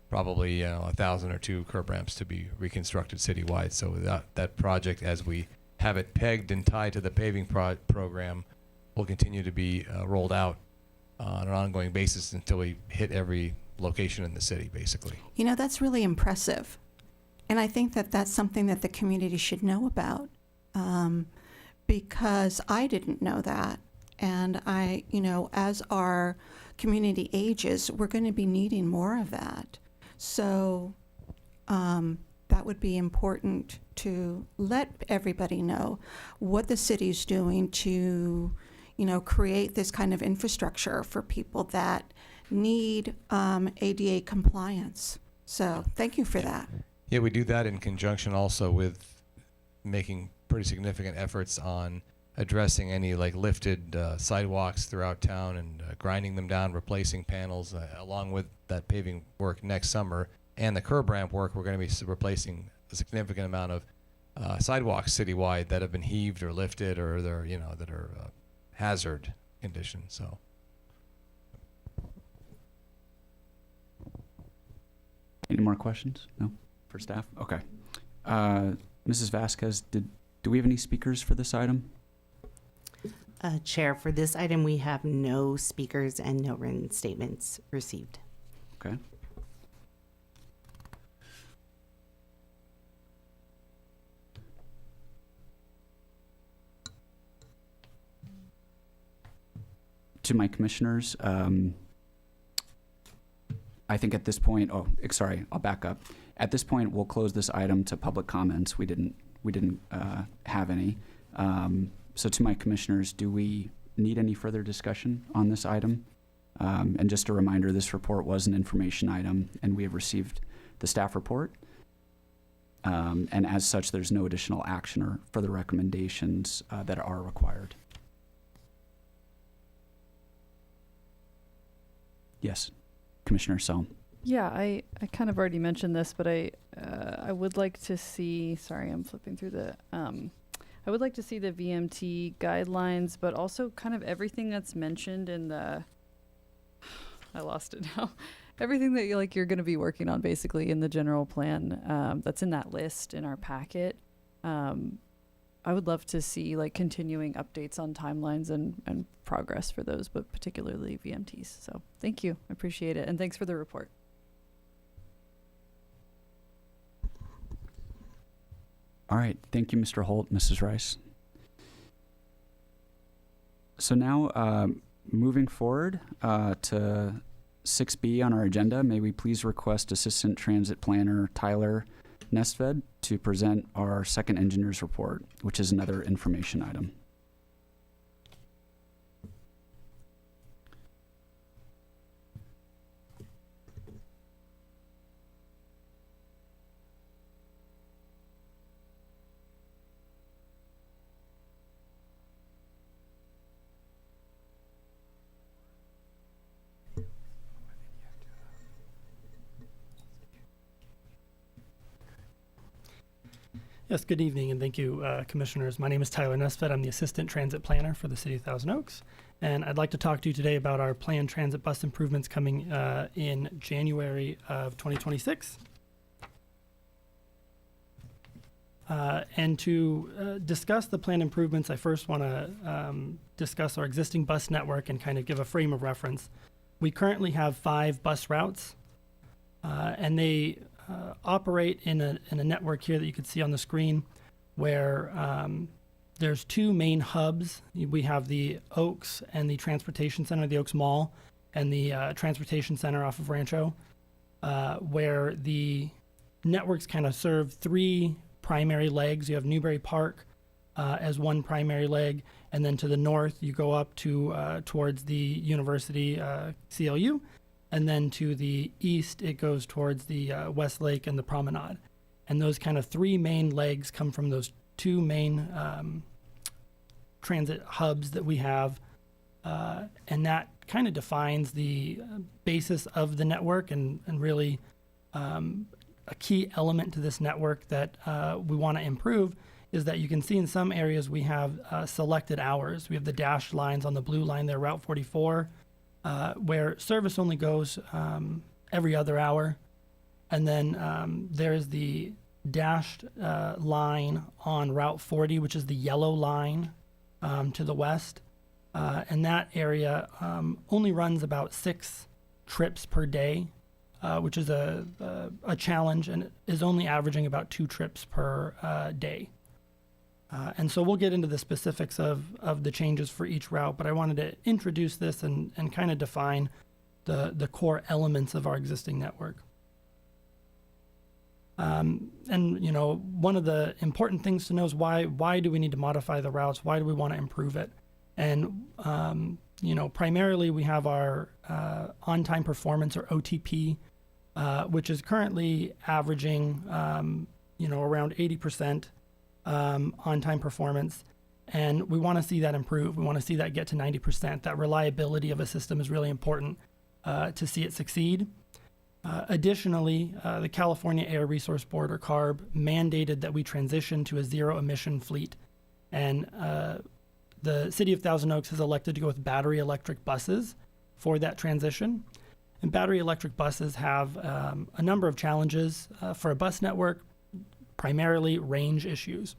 probably, you know, 1,000 or 2 curb ramps to be reconstructed citywide. So that project, as we have it pegged and tied to the paving program, will continue to be rolled out on an ongoing basis until we hit every location in the city, basically. You know, that's really impressive. And I think that that's something that the community should know about, because I didn't know that. And I, you know, as our community ages, we're going to be needing more of that. So that would be important to let everybody know what the city's doing to, you know, create this kind of infrastructure for people that need ADA compliance. So thank you for that. Yeah, we do that in conjunction also with making pretty significant efforts on addressing any like lifted sidewalks throughout town and grinding them down, replacing panels, along with that paving work next summer. And the curb ramp work, we're going to be replacing a significant amount of sidewalks citywide that have been heaved or lifted, or they're, you know, that are hazard condition. So. Any more questions? No, for staff. Okay. Mrs. Vasquez, do we have any speakers for this item? Chair, for this item, we have no speakers and no written statements received. Okay. To my commissioners, I think at this point, I'll back up. At this point, we'll close this item to public comments. We didn't have any. So to my commissioners, do we need any further discussion on this item? And just a reminder, this report was an information item, and we have received the staff report. And as such, there's no additional action or further recommendations that are required. Yes, Commissioner Selm. Yeah, I kind of already mentioned this, but I would like to see, sorry, I'm flipping through the, I would like to see the VMT guidelines, but also kind of everything that's mentioned in the, I lost it now. Everything that you're going to be working on basically in the general plan, that's in that list in our packet. I would love to see like continuing updates on timelines and progress for those, but particularly VMTs. So thank you. I appreciate it. And thanks for the report. All right. Thank you, Mr. Holt, Mrs. Rice. So now moving forward to 6B on our agenda, may we please request Assistant Transit Planner Tyler Nestved to present our second engineer's report, which is another information item. Yes, good evening, and thank you, Commissioners. My name is Tyler Nesfett. I'm the Assistant Transit Planner for the City of Thousand Oaks, and I'd like to talk to you today about our planned transit bus improvements coming in January of 2026. And to discuss the planned improvements, I first want to discuss our existing bus network and kind of give a frame of reference. We currently have 5 bus routes, and they operate in a network here that you can see on the screen, where there's 2 main hubs. We have the Oaks and the Transportation Center, the Oaks Mall, and the Transportation Center off of Rancho, where the networks kind of serve 3 primary legs. You have Newbury Park as one primary leg, and then to the north you go up to towards the University CLU, and then to the east it goes towards the Westlake and the Promenade. And those kind of 3 main legs come from those 2 main transit hubs that we have, and that kind of defines the basis of the network, and really a key element to this network that we want to improve is that you can see in some areas we have selected hours. We have the dashed lines on the blue line there, Route 44, where service only goes every other hour. And then there's the dashed line on Route 40, which is the yellow line to the west. And that area only runs about 6 trips per day, which is a challenge, and is only averaging about 2 trips per day. And so we'll get into the specifics of the changes for each route, but I wanted to introduce this and kind of define the core elements of our existing network. And, you know, one of the important things to know is why do we need to modify the routes? Why do we want to improve it? And, you know, primarily we have our on-time performance, or OTP, which is currently averaging, you know, around 80% on-time performance. And we want to see that improve. We want to see that get to 90%. That reliability of a system is really important to see it succeed. Additionally, the California Air Resource Board, or CARB, mandated that we transition to a zero-emission fleet. And the City of Thousand Oaks has elected to go with battery electric buses for that transition. And battery electric buses have a number of challenges for a bus network, primarily range issues.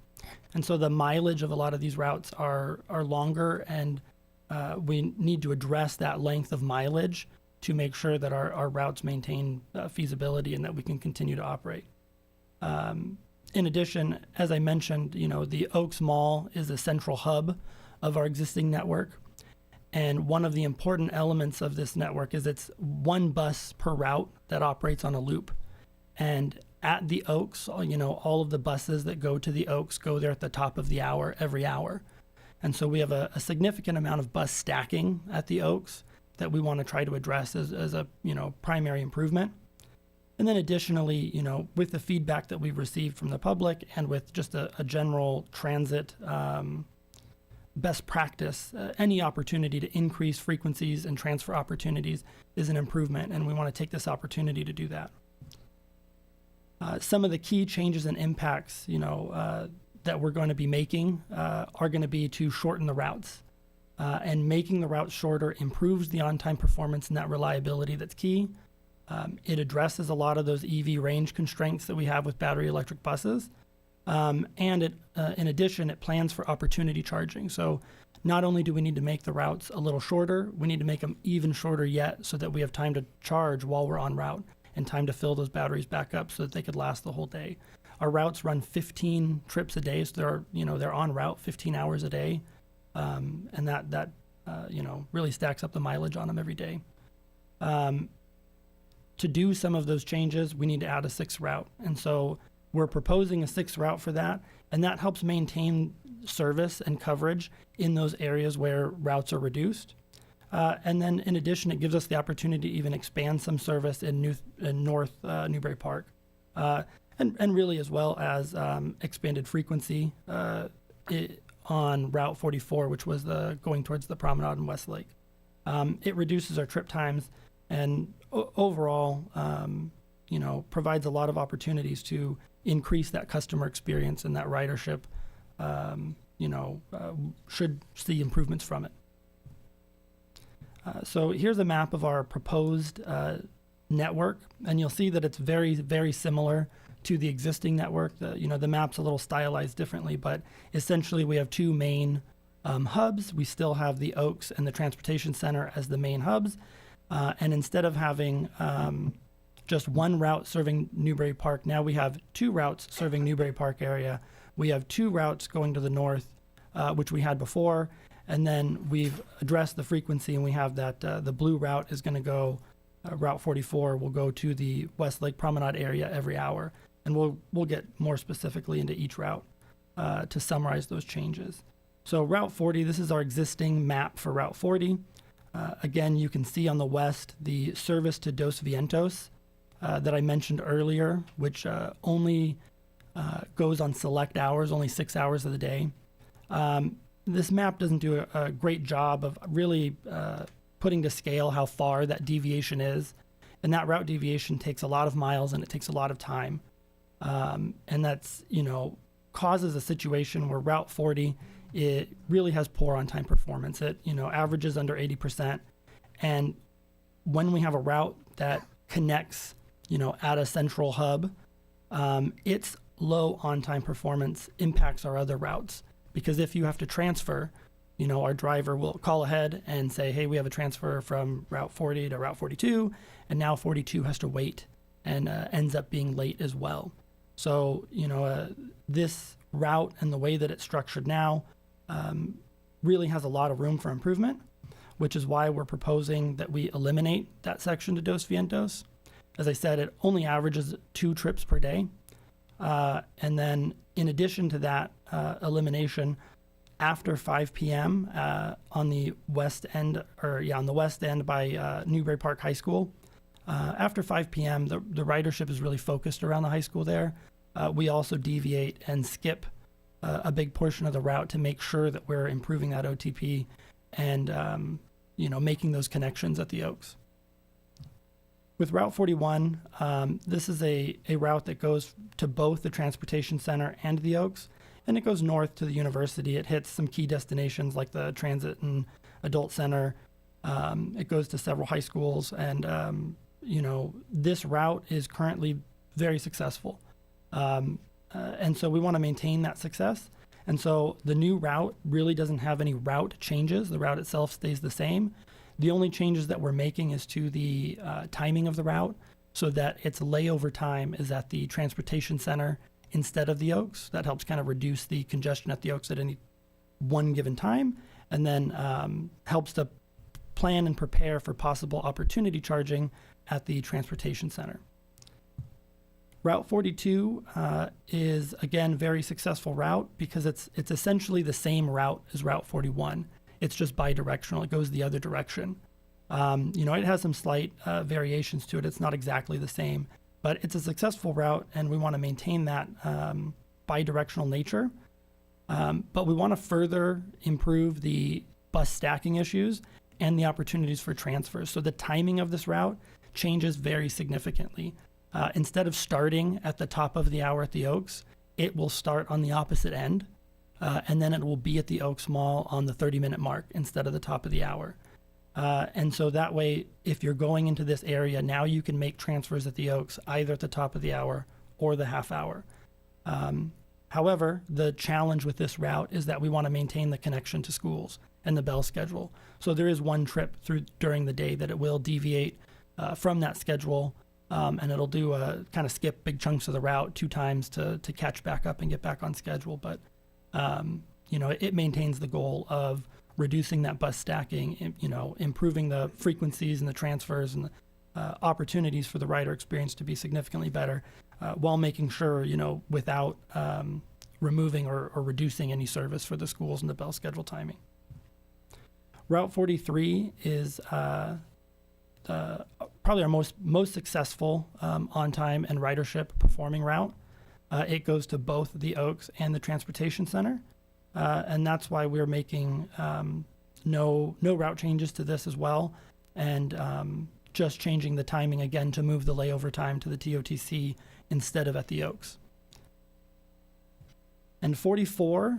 And so the mileage of a lot of these routes are longer, and we need to address that length of mileage to make sure that our routes maintain feasibility and that we can continue to operate. In addition, as I mentioned, you know, the Oaks Mall is a central hub of our existing network. And one of the important elements of this network is it's 1 bus per route that operates on a loop. And at the Oaks, you know, all of the buses that go to the Oaks go there at the top of the hour every hour. And so we have a significant amount of bus stacking at the Oaks that we want to try to address as a, you know, primary improvement. And then additionally, you know, with the feedback that we've received from the public and with just a general transit best practice, any opportunity to increase frequencies and transfer opportunities is an improvement, and we want to take this opportunity to do that. Some of the key changes and impacts, you know, that we're going to be making are going to be to shorten the routes. And making the routes shorter improves the on-time performance and that reliability that's key. It addresses a lot of those EV range constraints that we have with battery electric buses. And it, in addition, it plans for opportunity charging. So not only do we need to make the routes a little shorter, we need to make them even shorter yet so that we have time to charge while we're en route and time to fill those batteries back up so that they could last the whole day. Our routes run 15 trips a day, so they're on route 15 hours a day. And that you know, really stacks up the mileage on them every day. To do some of those changes, we need to add a 6th route. And so we're proposing a 6th route for that, and that helps maintain service and coverage in those areas where routes are reduced. And then in addition, it gives us the opportunity to even expand some service in North Newbury Park. And really as well as expanded frequency on Route 44, which was going towards the Promenade and Westlake. It reduces our trip times and overall, you know, provides a lot of opportunities to increase that customer experience and that ridership, should see improvements from it. So here's a map of our proposed network, and you'll see that it's very, very similar to the existing network. The map's a little stylized differently, but essentially we have two main hubs. We still have the Oaks and the Transportation Center as the main hubs. And instead of having just one route serving Newbury Park, now we have two routes serving Newbury Park area. We have two routes going to the north, which we had before. And then we've addressed the frequency, and we have that the blue route is going to go, Route 44 will go to the Westlake Promenade area every hour. And we'll get more specifically into each route to summarize those changes. So Route 40, this is our existing map for Route 40. Again, you can see on the west the service to Dos Vientos that I mentioned earlier, which only goes on select hours, only 6 hours of the day. This map doesn't do a great job of really putting to scale how far that deviation is. And that route deviation takes a lot of miles and it takes a lot of time. And that's, causes a situation where Route 40, it really has poor on-time performance. It, averages under 80%. And when we have a route that connects, at a central hub, its low on-time performance impacts our other routes. Because if you have to transfer, our driver will call ahead and say, hey, we have a transfer from Route 40 to Route 42, and now 42 has to wait and ends up being late as well. So, this route and the way that it's structured now really has a lot of room for improvement, which is why we're proposing that we eliminate that section to Dos Vientos. As I said, it only averages 2 trips per day. And then in addition to that elimination, after 5 p.m. On the west end, by Newbury Park High School, after 5 p.m., the ridership is really focused around the high school there. We also deviate and skip a big portion of the route to make sure that we're improving that OTP and, making those connections at the Oaks. With Route 41, this is a route that goes to both the Transportation Center and the Oaks, and it goes north to the university. It hits some key destinations like the Transit and Adult Center. It goes to several high schools, and, this route is currently very successful. And so we want to maintain that success. And so the new route really doesn't have any route changes. The route itself stays the same. The only changes that we're making is to the timing of the route so that its layover time is at the Transportation Center instead of the Oaks. That helps kind of reduce the congestion at the Oaks at any one given time, and then helps to plan and prepare for possible opportunity charging at the Transportation Center. Route 42 is, again, very successful route because it's essentially the same route as Route 41. It's just bi-directional. It goes the other direction. It has some slight variations to it. It's not exactly the same, but it's a successful route, and we want to maintain that bi-directional nature. But we want to further improve the bus stacking issues and the opportunities for transfers. So the timing of this route changes very significantly. Instead of starting at the top of the hour at the Oaks, it will start on the opposite end. And then it will be at the Oaks Mall on the 30-minute mark instead of the top of the hour. And so that way, if you're going into this area, now you can make transfers at the Oaks either at the top of the hour or the half hour. However, the challenge with this route is that we want to maintain the connection to schools and the bell schedule. So there is one trip through during the day that it will deviate from that schedule, and it'll do kind of skip big chunks of the route 2 times to catch back up and get back on schedule. But it maintains the goal of reducing that bus stacking, improving the frequencies and the transfers and the opportunities for the rider experience to be significantly better, while making sure, without removing or reducing any service for the schools and the bell schedule timing. Route 43 is probably our most successful on-time and ridership performing route. It goes to both the Oaks and the Transportation Center. And that's why we're making no route changes to this as well, and just changing the timing again to move the layover time to the TOTC instead of at the Oaks. And 44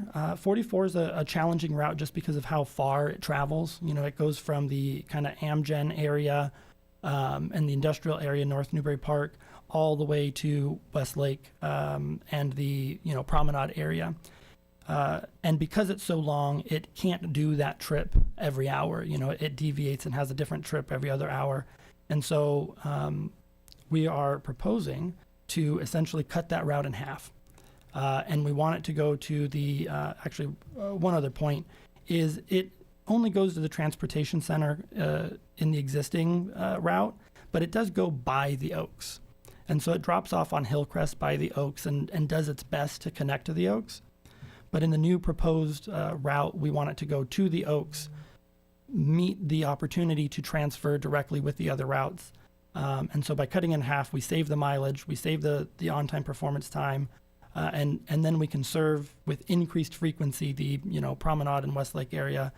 is a challenging route just because of how far it travels. You know, it goes from the kind of Amgen area and the industrial area, North Newbury Park, all the way to Westlake and the, you know, Promenade area. And because it's so long, it can't do that trip every hour. You know, it deviates and has a different trip every other hour. And so we are proposing to essentially cut that route in half. And we want it to go to the, one other point is it only goes to the transportation center in the existing route, but it does go by the Oaks. And so it drops off on Hillcrest by the Oaks and does its best to connect to the Oaks. But in the new proposed route, we want it to go to the Oaks, meet the opportunity to transfer directly with the other routes. And so by cutting in half, we save the mileage, we save the on-time performance time, and then we can serve with increased frequency the, you know, Promenade and Westlake area,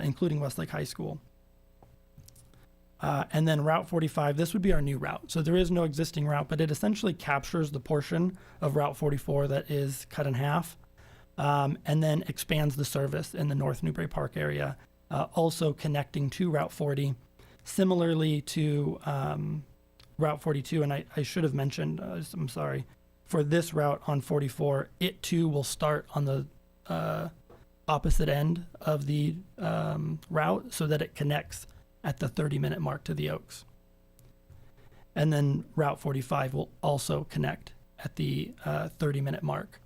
including Westlake High School. And then Route 45, this would be our new route. So there is no existing route, but it essentially captures the portion of Route 44 that is cut in half, and then expands the service in the North Newbury Park area, also connecting to Route 40, similarly to Route 42. And I should have mentioned, I'm sorry, for this route on 44, it too will start on the opposite end of the route so that it connects at the 30-minute mark to the Oaks. And then Route 45 will also connect at the 30-minute mark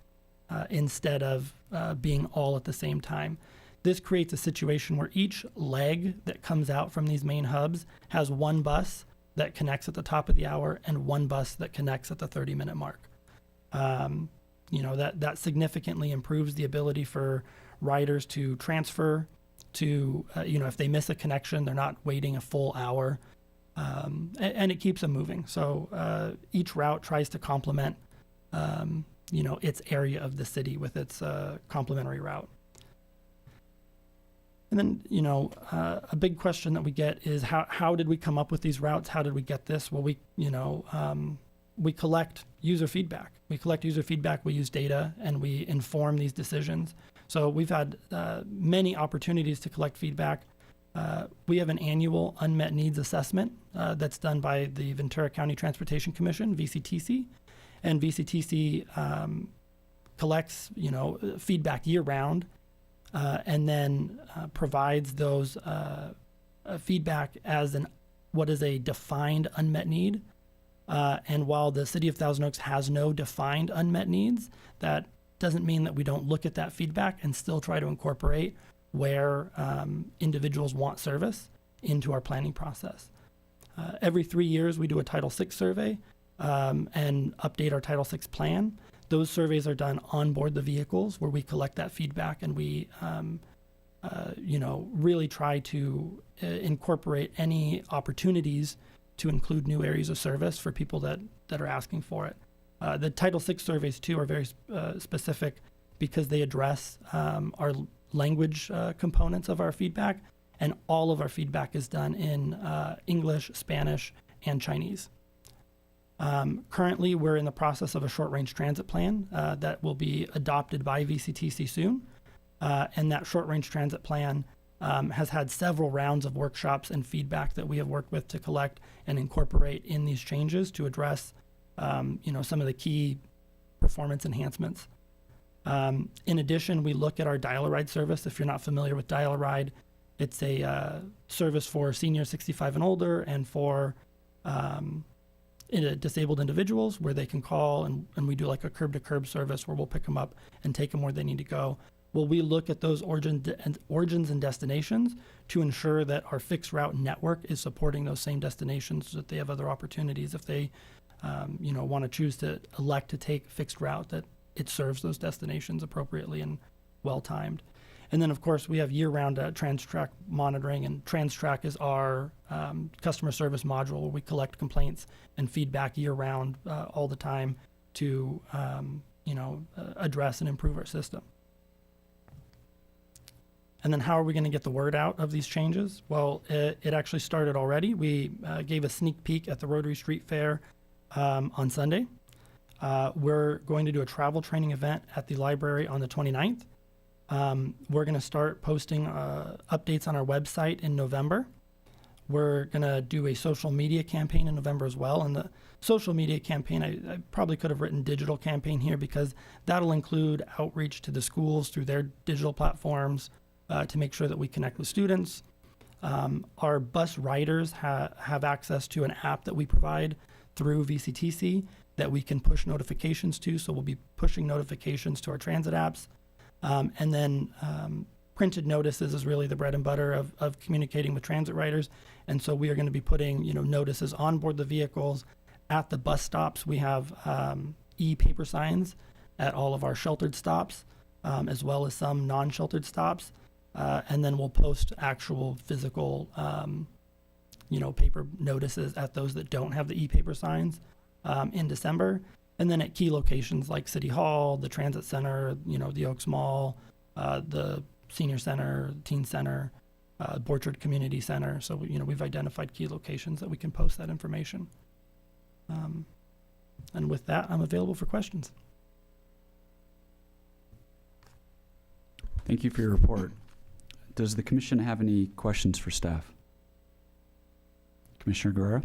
instead of being all at the same time. This creates a situation where each leg that comes out from these main hubs has one bus that connects at the top of the hour and one bus that connects at the 30-minute mark. You know, that significantly improves the ability for riders to transfer to, you know, if they miss a connection, they're not waiting a full hour, and it keeps them moving. So each route tries to complement, you know, its area of the city with its complementary route. And then, you know, a big question that we get is how did we come up with these routes? How did we get this? Well, we collect user feedback. We use data, and we inform these decisions. So we've had many opportunities to collect feedback. We have an annual unmet needs assessment that's done by the Ventura County Transportation Commission, VCTC, and VCTC collects, you know, feedback year round, and then provides those feedback as what is a defined unmet need. And while the City of Thousand Oaks has no defined unmet needs, that doesn't mean that we don't look at that feedback and still try to incorporate where individuals want service into our planning process. Every 3 years, we do a Title VI survey and update our Title VI plan. Those surveys are done on board the vehicles where we collect that feedback, and we you know, really try to incorporate any opportunities to include new areas of service for people that are asking for it. The Title VI surveys, too, are very specific because they address our language components of our feedback, and all of our feedback is done in English, Spanish, and Chinese. Currently, we're in the process of a short-range transit plan that will be adopted by VCTC soon, and that short-range transit plan has had several rounds of workshops and feedback that we have worked with to collect and incorporate in these changes to address you know, some of the key performance enhancements. In addition, we look at our Dial-A-Ride service. If you're not familiar with Dial-A-Ride, it's a service for seniors 65 and older and for disabled individuals where they can call, and we do like a curb-to-curb service where we'll pick them up and take them where they need to go. Well, we look at those origins and destinations to ensure that our fixed route network is supporting those same destinations, so that they have other opportunities if they you know, want to choose to elect to take fixed route, that it serves those destinations appropriately and well-timed. And then, of course, we have year-round TransTrack monitoring, and TransTrack is our customer service module where we collect complaints and feedback year-round all the time to you know, address and improve our system. And then how are we going to get the word out of these changes? Well, it actually started already. We gave a sneak peek at the Rotary Street Fair on Sunday. We're going to do a travel training event at the library on the 29th. We're going to start posting updates on our website in November. We're going to do a social media campaign in November as well. And the social media campaign, I probably could have written digital campaign here because that'll include outreach to the schools through their digital platforms to make sure that we connect with students. Our bus riders have access to an app that we provide through VCTC that we can push notifications to. So we'll be pushing notifications to our transit apps. And then printed notices is really the bread and butter of communicating with transit riders. And so we are going to be putting, notices on board the vehicles. At the bus stops, we have e-paper signs at all of our sheltered stops, as well as some non-sheltered stops. And then we'll post actual physical, paper notices at those that don't have the e-paper signs in December. And then at key locations like City Hall, the Transit Center, the Oaks Mall, the Senior Center, Teen Center, Borchard Community Center. So, we've identified key locations that we can post that information. And with that, I'm available for questions. Thank you for your report. Does the commission have any questions for staff? Commissioner Guerrero?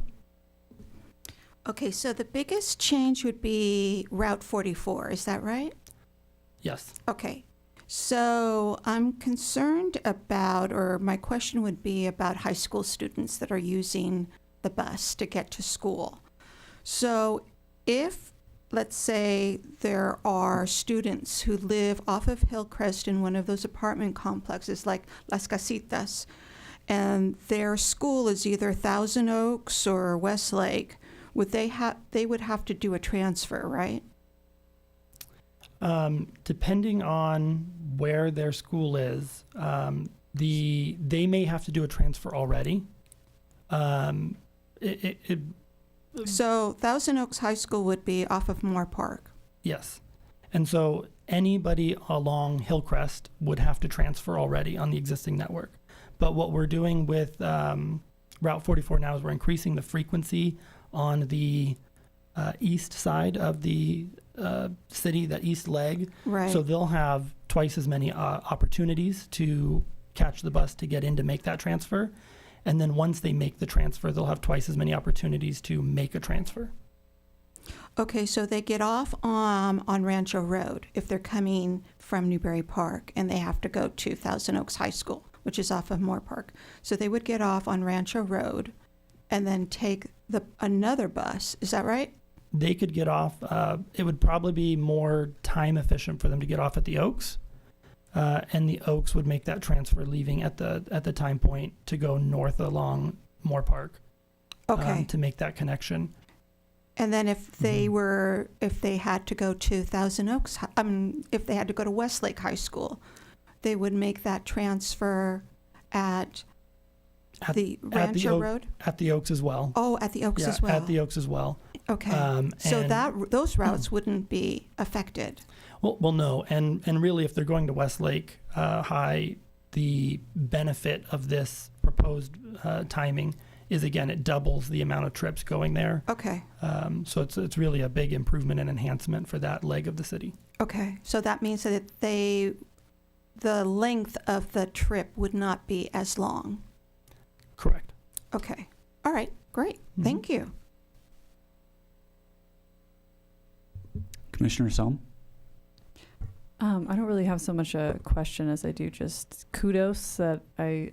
Okay, so the biggest change would be Route 44, is that right? Yes. Okay, so I'm concerned about, or my question would be about high school students that are using the bus to get to school. So if, let's say, there are students who live off of Hillcrest in one of those apartment complexes like Las Casitas, and their school is either Thousand Oaks or Westlake, they would have to do a transfer, right? Depending on where their school is, they may have to do a transfer already. So Thousand Oaks High School would be off of Moore Park. Yes. And so anybody along Hillcrest would have to transfer already on the existing network. But what we're doing with Route 44 now is we're increasing the frequency on the east side of the city, that east leg. Right. So they'll have twice as many opportunities to catch the bus to get in to make that transfer. And then once they make the transfer, they'll have twice as many opportunities to make a transfer. Okay, so they get off on Rancho Road if they're coming from Newberry Park and they have to go to Thousand Oaks High School, which is off of Moore Park. So they would get off on Rancho Road and then take another bus. Is that right? They could get off. It would probably be more time efficient for them to get off at the Oaks. And the Oaks would make that transfer leaving at the time point to go north along Moore Park. Okay. To make that connection. And then if they had to go to Thousand Oaks, if they had to go to Westlake High School, they would make that transfer at the Rancho Road? At the Oaks as well. Oh, at the Oaks as well. At the Oaks as well. Okay. So those routes wouldn't be affected. Well, no, and really, if they're going to Westlake High, the benefit of this proposed timing is, again, it doubles the amount of trips going there. Okay. So it's really a big improvement and enhancement for that leg of the city. Okay, so that means that the length of the trip would not be as long. Correct. Okay. All right. Great. Thank you. Commissioner Selm? I don't really have so much a question as I do just kudos that I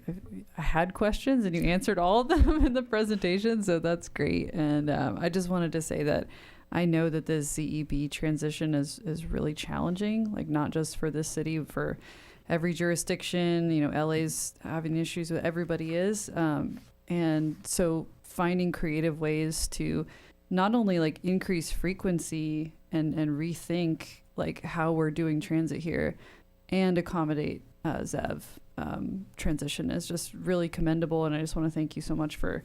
had questions and you answered all of them in the presentation, so that's great. And I just wanted to say that I know that the ZEB transition is really challenging, like not just for this city, for every jurisdiction. LA's having issues with everybody is. And so finding creative ways to not only like increase frequency and rethink like how we're doing transit here and accommodate ZEV transition is just really commendable. And I just want to thank you so much for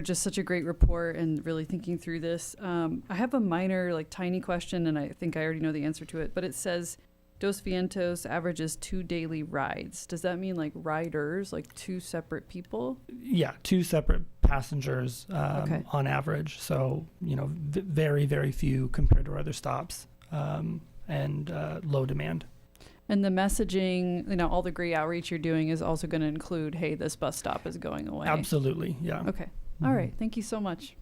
just such a great report and really thinking through this. I have a minor, like tiny question, and I think I already know the answer to it, but it says Dos Vientos averages 2 daily rides. Does that mean like riders, like 2 separate people? Yeah, 2 separate passengers Okay. on average. So, very, very few compared to our other stops, and low demand. And the messaging, all the great outreach you're doing is also going to include, hey, this bus stop is going away. Absolutely, yeah. Okay. All right. Thank you so much.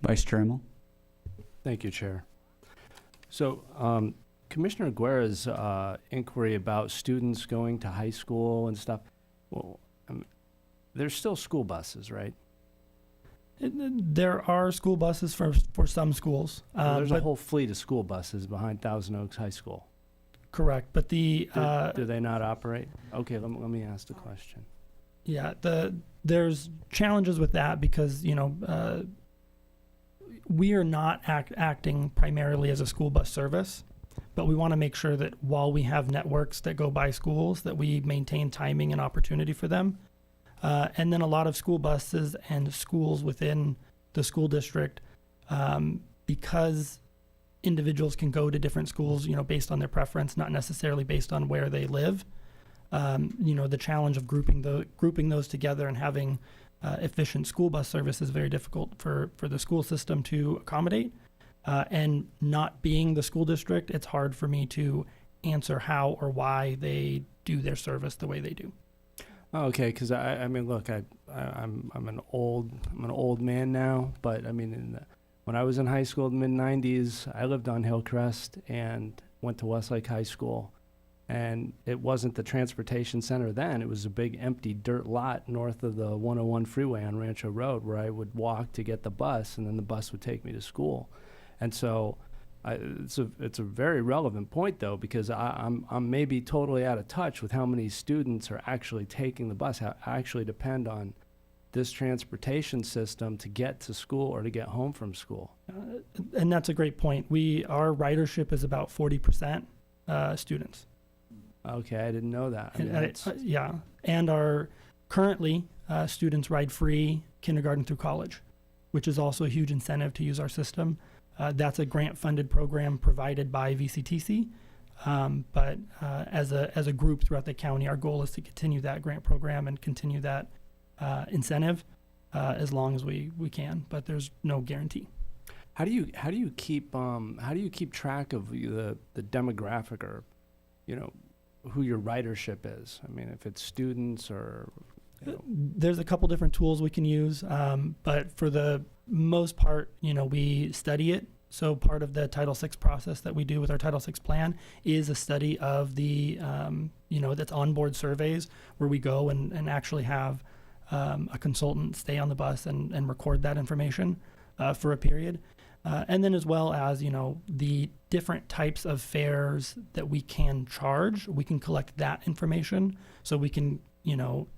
Vice Chair Immel? Thank you, Chair. So, Commissioner Guerra's inquiry about students going to high school and stuff, well, there's still school buses, right? There are school buses for some schools. Well, there's a but whole fleet of school buses behind Thousand Oaks High School. correct, but the Do they not operate? Okay, let me ask the question. yeah, there's challenges with that because we are not acting primarily as a school bus service, but we want to make sure that while we have networks that go by schools, that we maintain timing and opportunity for them. And then a lot of school buses and schools within the school district, because individuals can go to different schools, based on their preference, not necessarily based on where they live. The challenge of grouping those together and having efficient school bus service is very difficult for the school system to accommodate. And not being the school district, it's hard for me to answer how or why they do their service the way they do. Okay, because I mean, look, I'm an old man now, but I mean, when I was in high school in the mid-90s, I lived on Hillcrest and went to Westlake High School, and it wasn't the transportation center then. It was a big empty dirt lot north of the 101 freeway on Rancho Road, where I would walk to get the bus, and then the bus would take me to school. And so it's a very relevant point, though, because I'm maybe totally out of touch with how many students are actually taking the bus, how actually depend on this transportation system to get to school or to get home from school. And that's a great point. Our ridership is about 40% students. Okay, I didn't know that. I mean, And, that's, yeah, and our currently students ride free kindergarten through college, which is also a huge incentive to use our system. That's a grant-funded program provided by VCTC, but as a group throughout the county, our goal is to continue that grant program and continue that incentive as long as we can. But there's no guarantee. how do you keep track of the demographic, or who your ridership is? I mean, if it's students or There's a couple different tools we can use, but for the most part, we study it. So part of the Title VI process that we do with our Title VI plan is a study of the, that's onboard surveys where we go and actually have a consultant stay on the bus and record that information for a period. And then as well as, the different types of fares that we can charge, we can collect that information so we can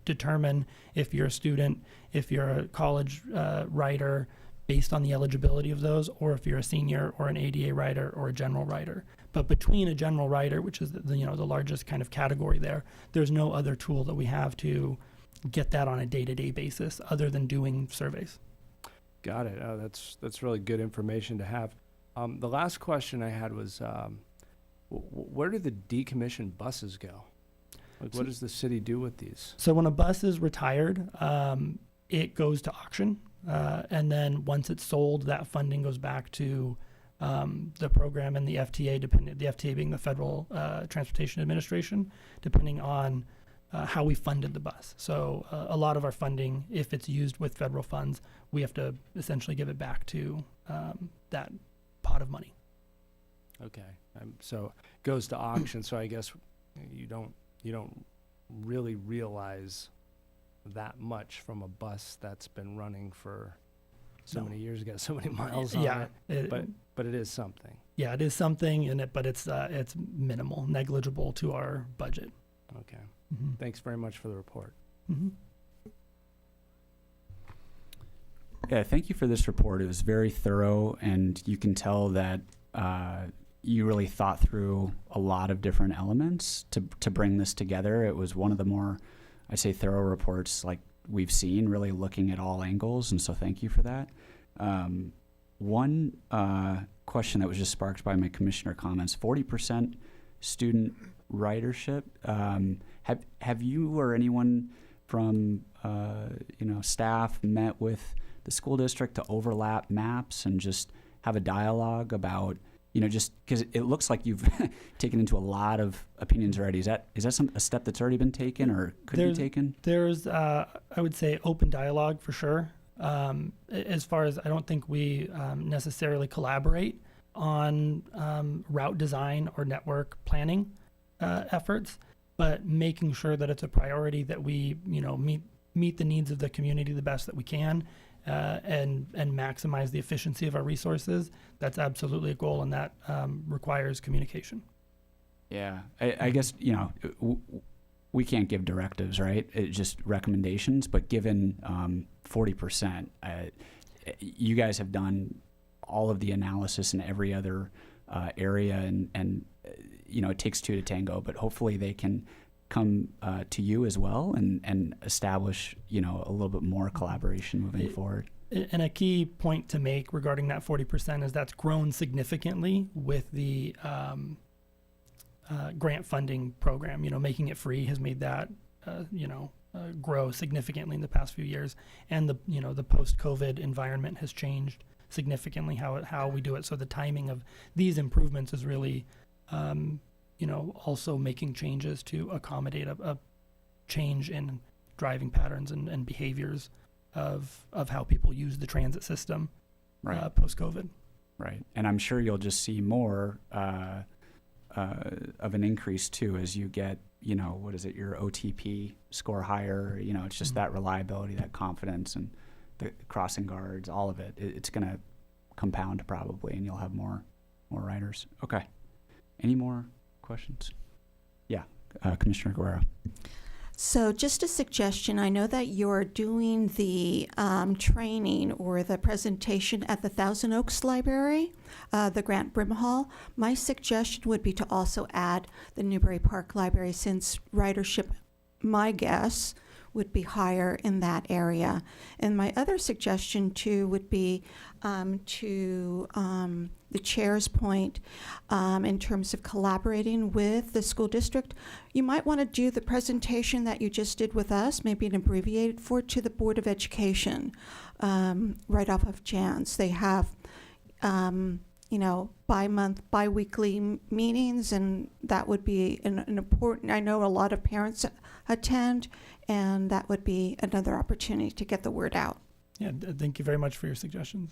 determine if you're a student, if you're a college rider, based on the eligibility of those, or if you're a senior or an ADA rider or a general rider. But between a general rider, which is the largest kind of category there's no other tool that we have to get that on a day-to-day basis other than doing surveys. Got it. Oh, that's really good information to have. The last question I had was, where do the decommissioned buses go? Like, what does the city do with these? So when a bus is retired, it goes to auction. And then once it's sold, that funding goes back to the program and the FTA, the FTA being the Federal Transportation Administration, depending on how we funded the bus. So a lot of our funding, if it's used with federal funds, we have to essentially give it back to that pot of money. Okay, so it goes to auction. So I guess you don't really realize that much from a bus that's been running for so many years, got so many miles on it. But it is something. Yeah, it is something, but it's minimal, negligible to our budget. Okay. Mm-hmm. Thanks very much for the report. Mm-hmm. Yeah, thank you for this report. It was very thorough, and you can tell that you really thought through a lot of different elements to bring this together. It was one of the more, I'd say, thorough reports like we've seen, really looking at all angles, and so thank you for that. One question that was just sparked by my commissioner comments: 40% student ridership. Have you or anyone from staff met with the school district to overlap maps and just have a dialogue about, just because it looks like you've taken into a lot of opinions already. Is that a step that's already been taken or could be taken? There's, I would say, open dialogue for sure. As far as I don't think we necessarily collaborate on route design or network planning efforts, but making sure that it's a priority that we, meet the needs of the community the best that we can, and maximize the efficiency of our resources. That's absolutely a goal, and that requires communication. Yeah, I guess, we can't give directives, right? It's just recommendations, but given 40%, you guys have done all of the analysis in every other area, and it takes two to tango, but hopefully they can come to you as well and establish, a little bit more collaboration moving forward. And a key point to make regarding that 40% is that's grown significantly with the grant funding program. Making it free has made that, grow significantly in the past few years. And the post-COVID environment has changed significantly how we do it. So the timing of these improvements is really, also making changes to accommodate a change in driving patterns and behaviors of how people use the transit system, right, post-COVID. Right. And I'm sure you'll just see more of an increase too as you get, your OTP score higher. It's just that reliability, that confidence, and the crossing guards, all of it. It's going to compound probably, and you'll have more riders. Okay. Any more questions? Yeah, Commissioner Guerrero. So just a suggestion, I know that you're doing the training or the presentation at the Thousand Oaks Library, the Grant Brimhall. My suggestion would be to also add the Newbury Park Library, since ridership, my guess, would be higher in that area. And my other suggestion too would be to the chair's point in terms of collaborating with the school district. You might want to do the presentation that you just did with us, maybe an abbreviated for to the Board of Education right off of Jan's. They have bi-weekly meetings, and that would be an important, I know a lot of parents attend, and that would be another opportunity to get the word out. Yeah, thank you very much for your suggestions.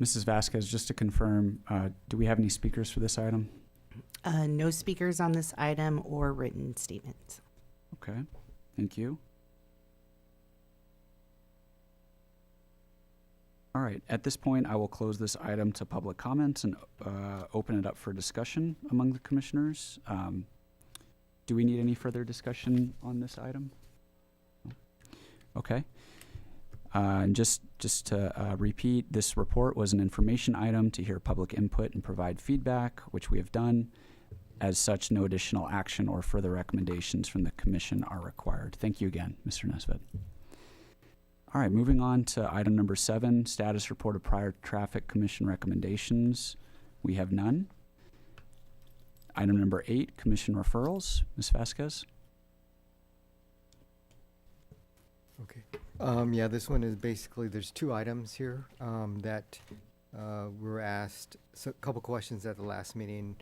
Mrs. Vasquez, just to confirm, do we have any speakers for this item? No speakers on this item or written statements. Okay, thank you. All right, at this point, I will close this item to public comments and open it up for discussion among the commissioners. Do we need any further discussion on this item? Okay. And just to repeat, this report was an information item to hear public input and provide feedback, which we have done. As such, no additional action or further recommendations from the commission are required. Thank you again, Mr. Nesbitt. All right, moving on to item number 7, status report of prior traffic commission recommendations. We have none. Item number 8, commission referrals. Ms. Vasquez. Okay. Yeah, this one is basically, there's 2 items here that were asked, so a couple questions at the last meeting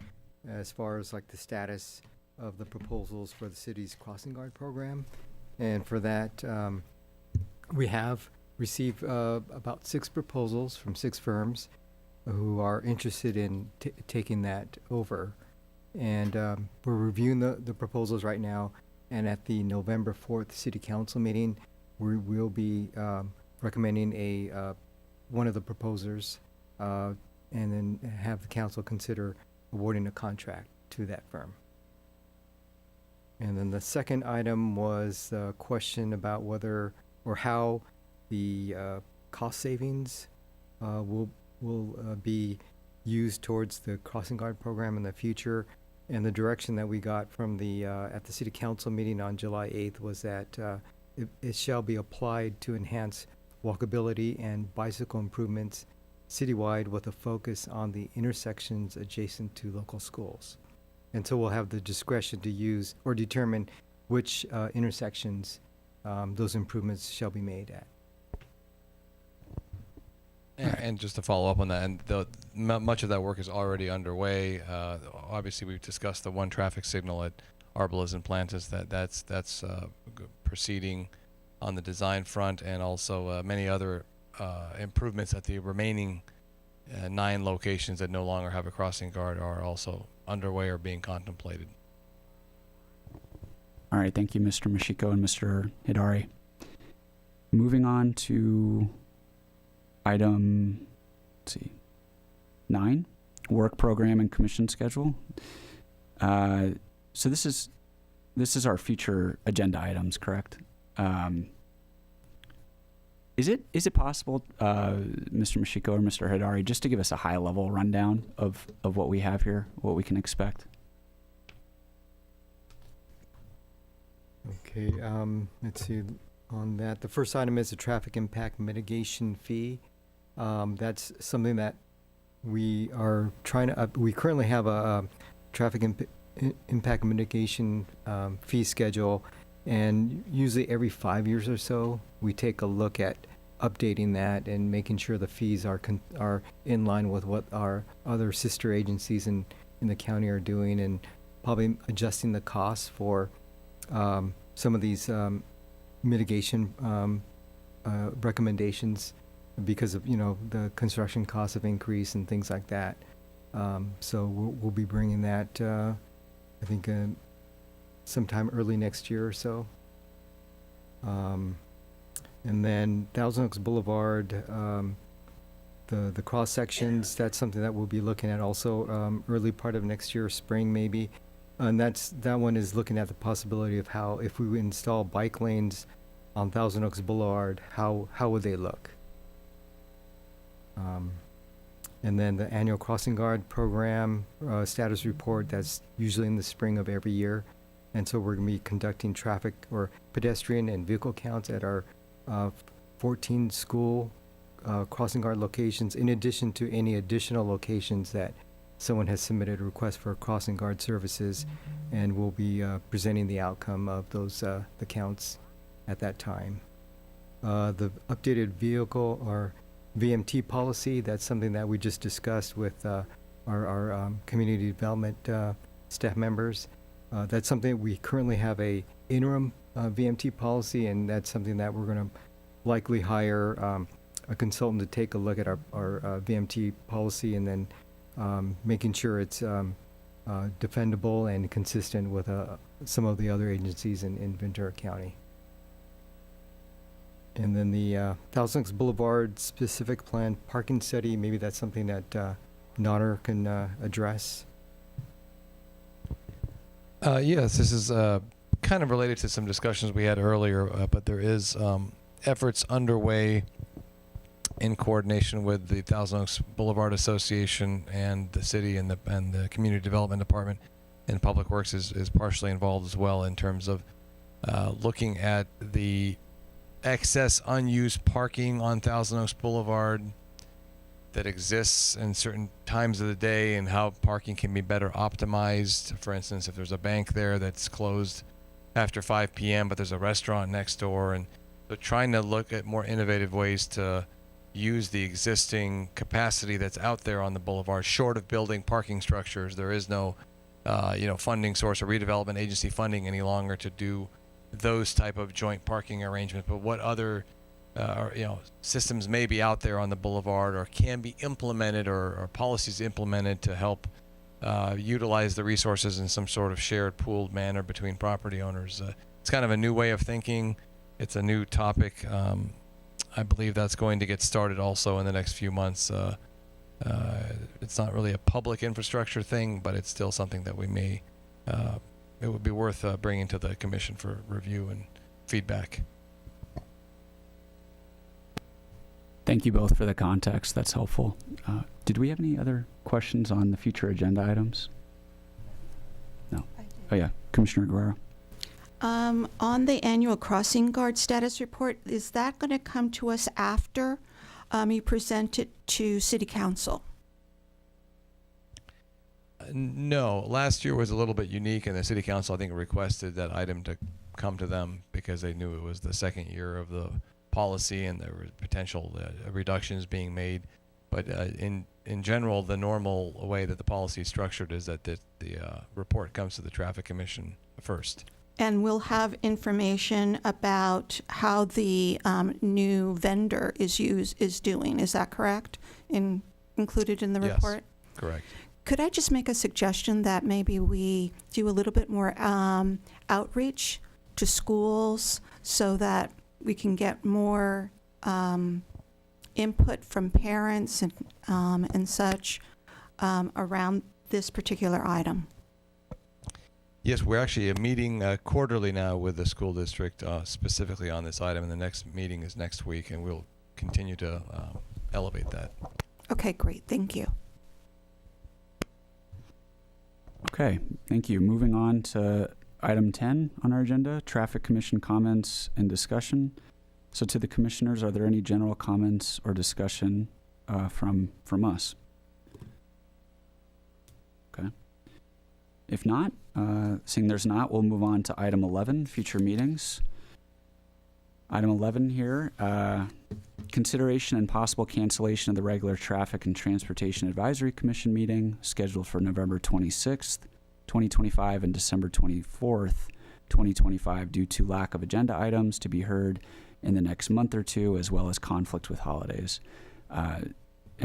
as far as like the status of the proposals for the city's crossing guard program. And for that, we have received about 6 proposals from 6 firms who are interested in taking that over. And we're reviewing the proposals right now. And at the November 4th City Council meeting, we will be recommending one of the proposers and then have the council consider awarding a contract to that firm. And then the second item was a question about whether or how the cost savings will be used towards the crossing guard program in the future. And the direction that we got from the at the city council meeting on July 8th was that it shall be applied to enhance walkability and bicycle improvements citywide with a focus on the intersections adjacent to local schools. And so we'll have the discretion to use or determine which intersections those improvements shall be made at. And just to follow up on that, and much of that work is already underway. Obviously, we've discussed the one traffic signal at Arbolas and Plantis. That's proceeding on the design front, and also many other improvements at the remaining 9 locations that no longer have a crossing guard are also underway or being contemplated. All right, thank you, Mr. Mashiko and Mr. Hidari. Moving on to item, 9, work program and commission schedule. So this is our future agenda items, correct? Is it possible, Mr. Mashiko or Mr. Hidari, just to give us a high level rundown of what we have here, what we can expect? Okay, let's see on that. The first item is the traffic impact mitigation fee. That's something that we are trying to, we currently have a traffic impact mitigation fee schedule, and usually every 5 years or so, we take a look at updating that and making sure the fees are in line with what our other sister agencies in the county are doing, and probably adjusting the costs for some of these mitigation recommendations because of, the construction costs have increased and things like that. So we'll be bringing that, I think, sometime early next year or so. And then Thousand Oaks Boulevard, the cross sections, that's something that we'll be looking at also early part of next year, spring maybe. And that one is looking at the possibility of how, if we install bike lanes on Thousand Oaks Boulevard, how would they look? And then the annual crossing guard program status report, that's usually in the spring of every year. And so we're going to be conducting traffic or pedestrian and vehicle counts at our 14 school crossing guard locations, in addition to any additional locations that someone has submitted a request for crossing guard services, and we'll be presenting the outcome of those the counts at that time. The updated vehicle or VMT policy, that's something that we just discussed with our community development staff members. That's something we currently have a interim VMT policy, and that's something that we're going to likely hire a consultant to take a look at our VMT policy, and then making sure it's defendable and consistent with some of the other agencies in Ventura County. And then the Thousand Oaks Boulevard specific plan parking study, maybe that's something that Nodder can address. Yes, this is kind of related to some discussions we had earlier, but there is efforts underway in coordination with the Thousand Oaks Boulevard Association and the city and the Community Development Department, and Public Works is partially involved as well in terms of looking at the excess unused parking on Thousand Oaks Boulevard that exists in certain times of the day, and how parking can be better optimized. For instance, if there's a bank there that's closed after 5 p.m., but there's a restaurant next door, and so trying to look at more innovative ways to use the existing capacity that's out there on the boulevard, short of building parking structures. There is no, funding source or redevelopment agency funding any longer to do those type of joint parking arrangements. But what other systems may be out there on the boulevard, or can be implemented, or policies implemented to help utilize the resources in some sort of shared, pooled manner between property owners. It's kind of a new way of thinking. It's a new topic. I believe that's going to get started also in the next few months. It's not really a public infrastructure thing, but it's still something that we may, it would be worth bringing to the commission for review and feedback. Thank you both for the context. That's helpful. Did we have any other questions on the future agenda items? No. Oh yeah, Commissioner Guerrero. On the annual crossing guard status report, is that going to come to us after you present it to City Council? No, last year was a little bit unique, and the city council, I think, requested that item to come to them because they knew it was the second year of the policy and there were potential reductions being made. But in general, the normal way that the policy is structured is that the report comes to the Traffic Commission first. And we'll have information about how the new vendor is doing. Is that correct? Included in the Yes, report? correct. Could I just make a suggestion that maybe we do a little bit more outreach to schools so that we can get more input from parents and such around this particular item? Yes, we're actually meeting quarterly now with the school district specifically on this item, and the next meeting is next week, and we'll continue to elevate that. Okay, great. Thank you. Okay, thank you. Moving on to item 10 on our agenda, Traffic Commission comments and discussion. So to the commissioners, are there any general comments or discussion from us? Okay. If not, seeing there's not, we'll move on to item 11, future meetings. Item 11 here, consideration and possible cancellation of the regular Traffic and Transportation Advisory Commission meeting scheduled for November 26th, 2025 and December 24th, 2025 due to lack of agenda items to be heard in the next month or two, as well as conflict with holidays. And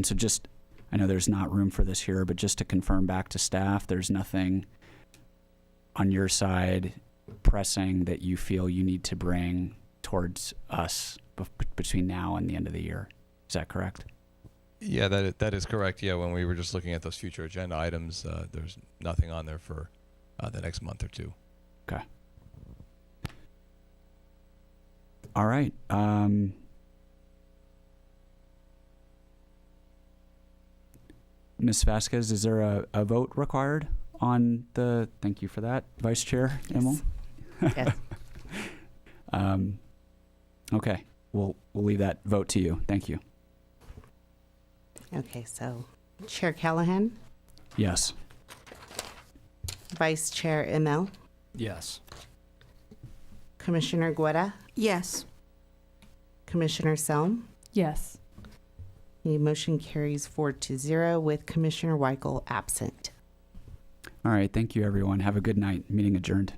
so just, I know there's not room for this here, but just to confirm back to staff, there's nothing on your side pressing that you feel you need to bring towards us between now and the end of the year. Is that correct? Yeah, that is correct. Yeah, when we were just looking at those future agenda items, there's nothing on there for the next month or two. Okay. All right. Ms. Vasquez, is there a vote required on the, thank you for that, Vice Chair Immel? Yes. Okay, we'll leave that vote to you. Thank you. Okay, so Chair Callahan, Yes. Vice Chair Emel, Yes. Commissioner Guerra, Yes. Commissioner Selm. Yes. The motion carries 4-0 with Commissioner Weichel absent. All right, thank you, everyone. Have a good night. Meeting adjourned.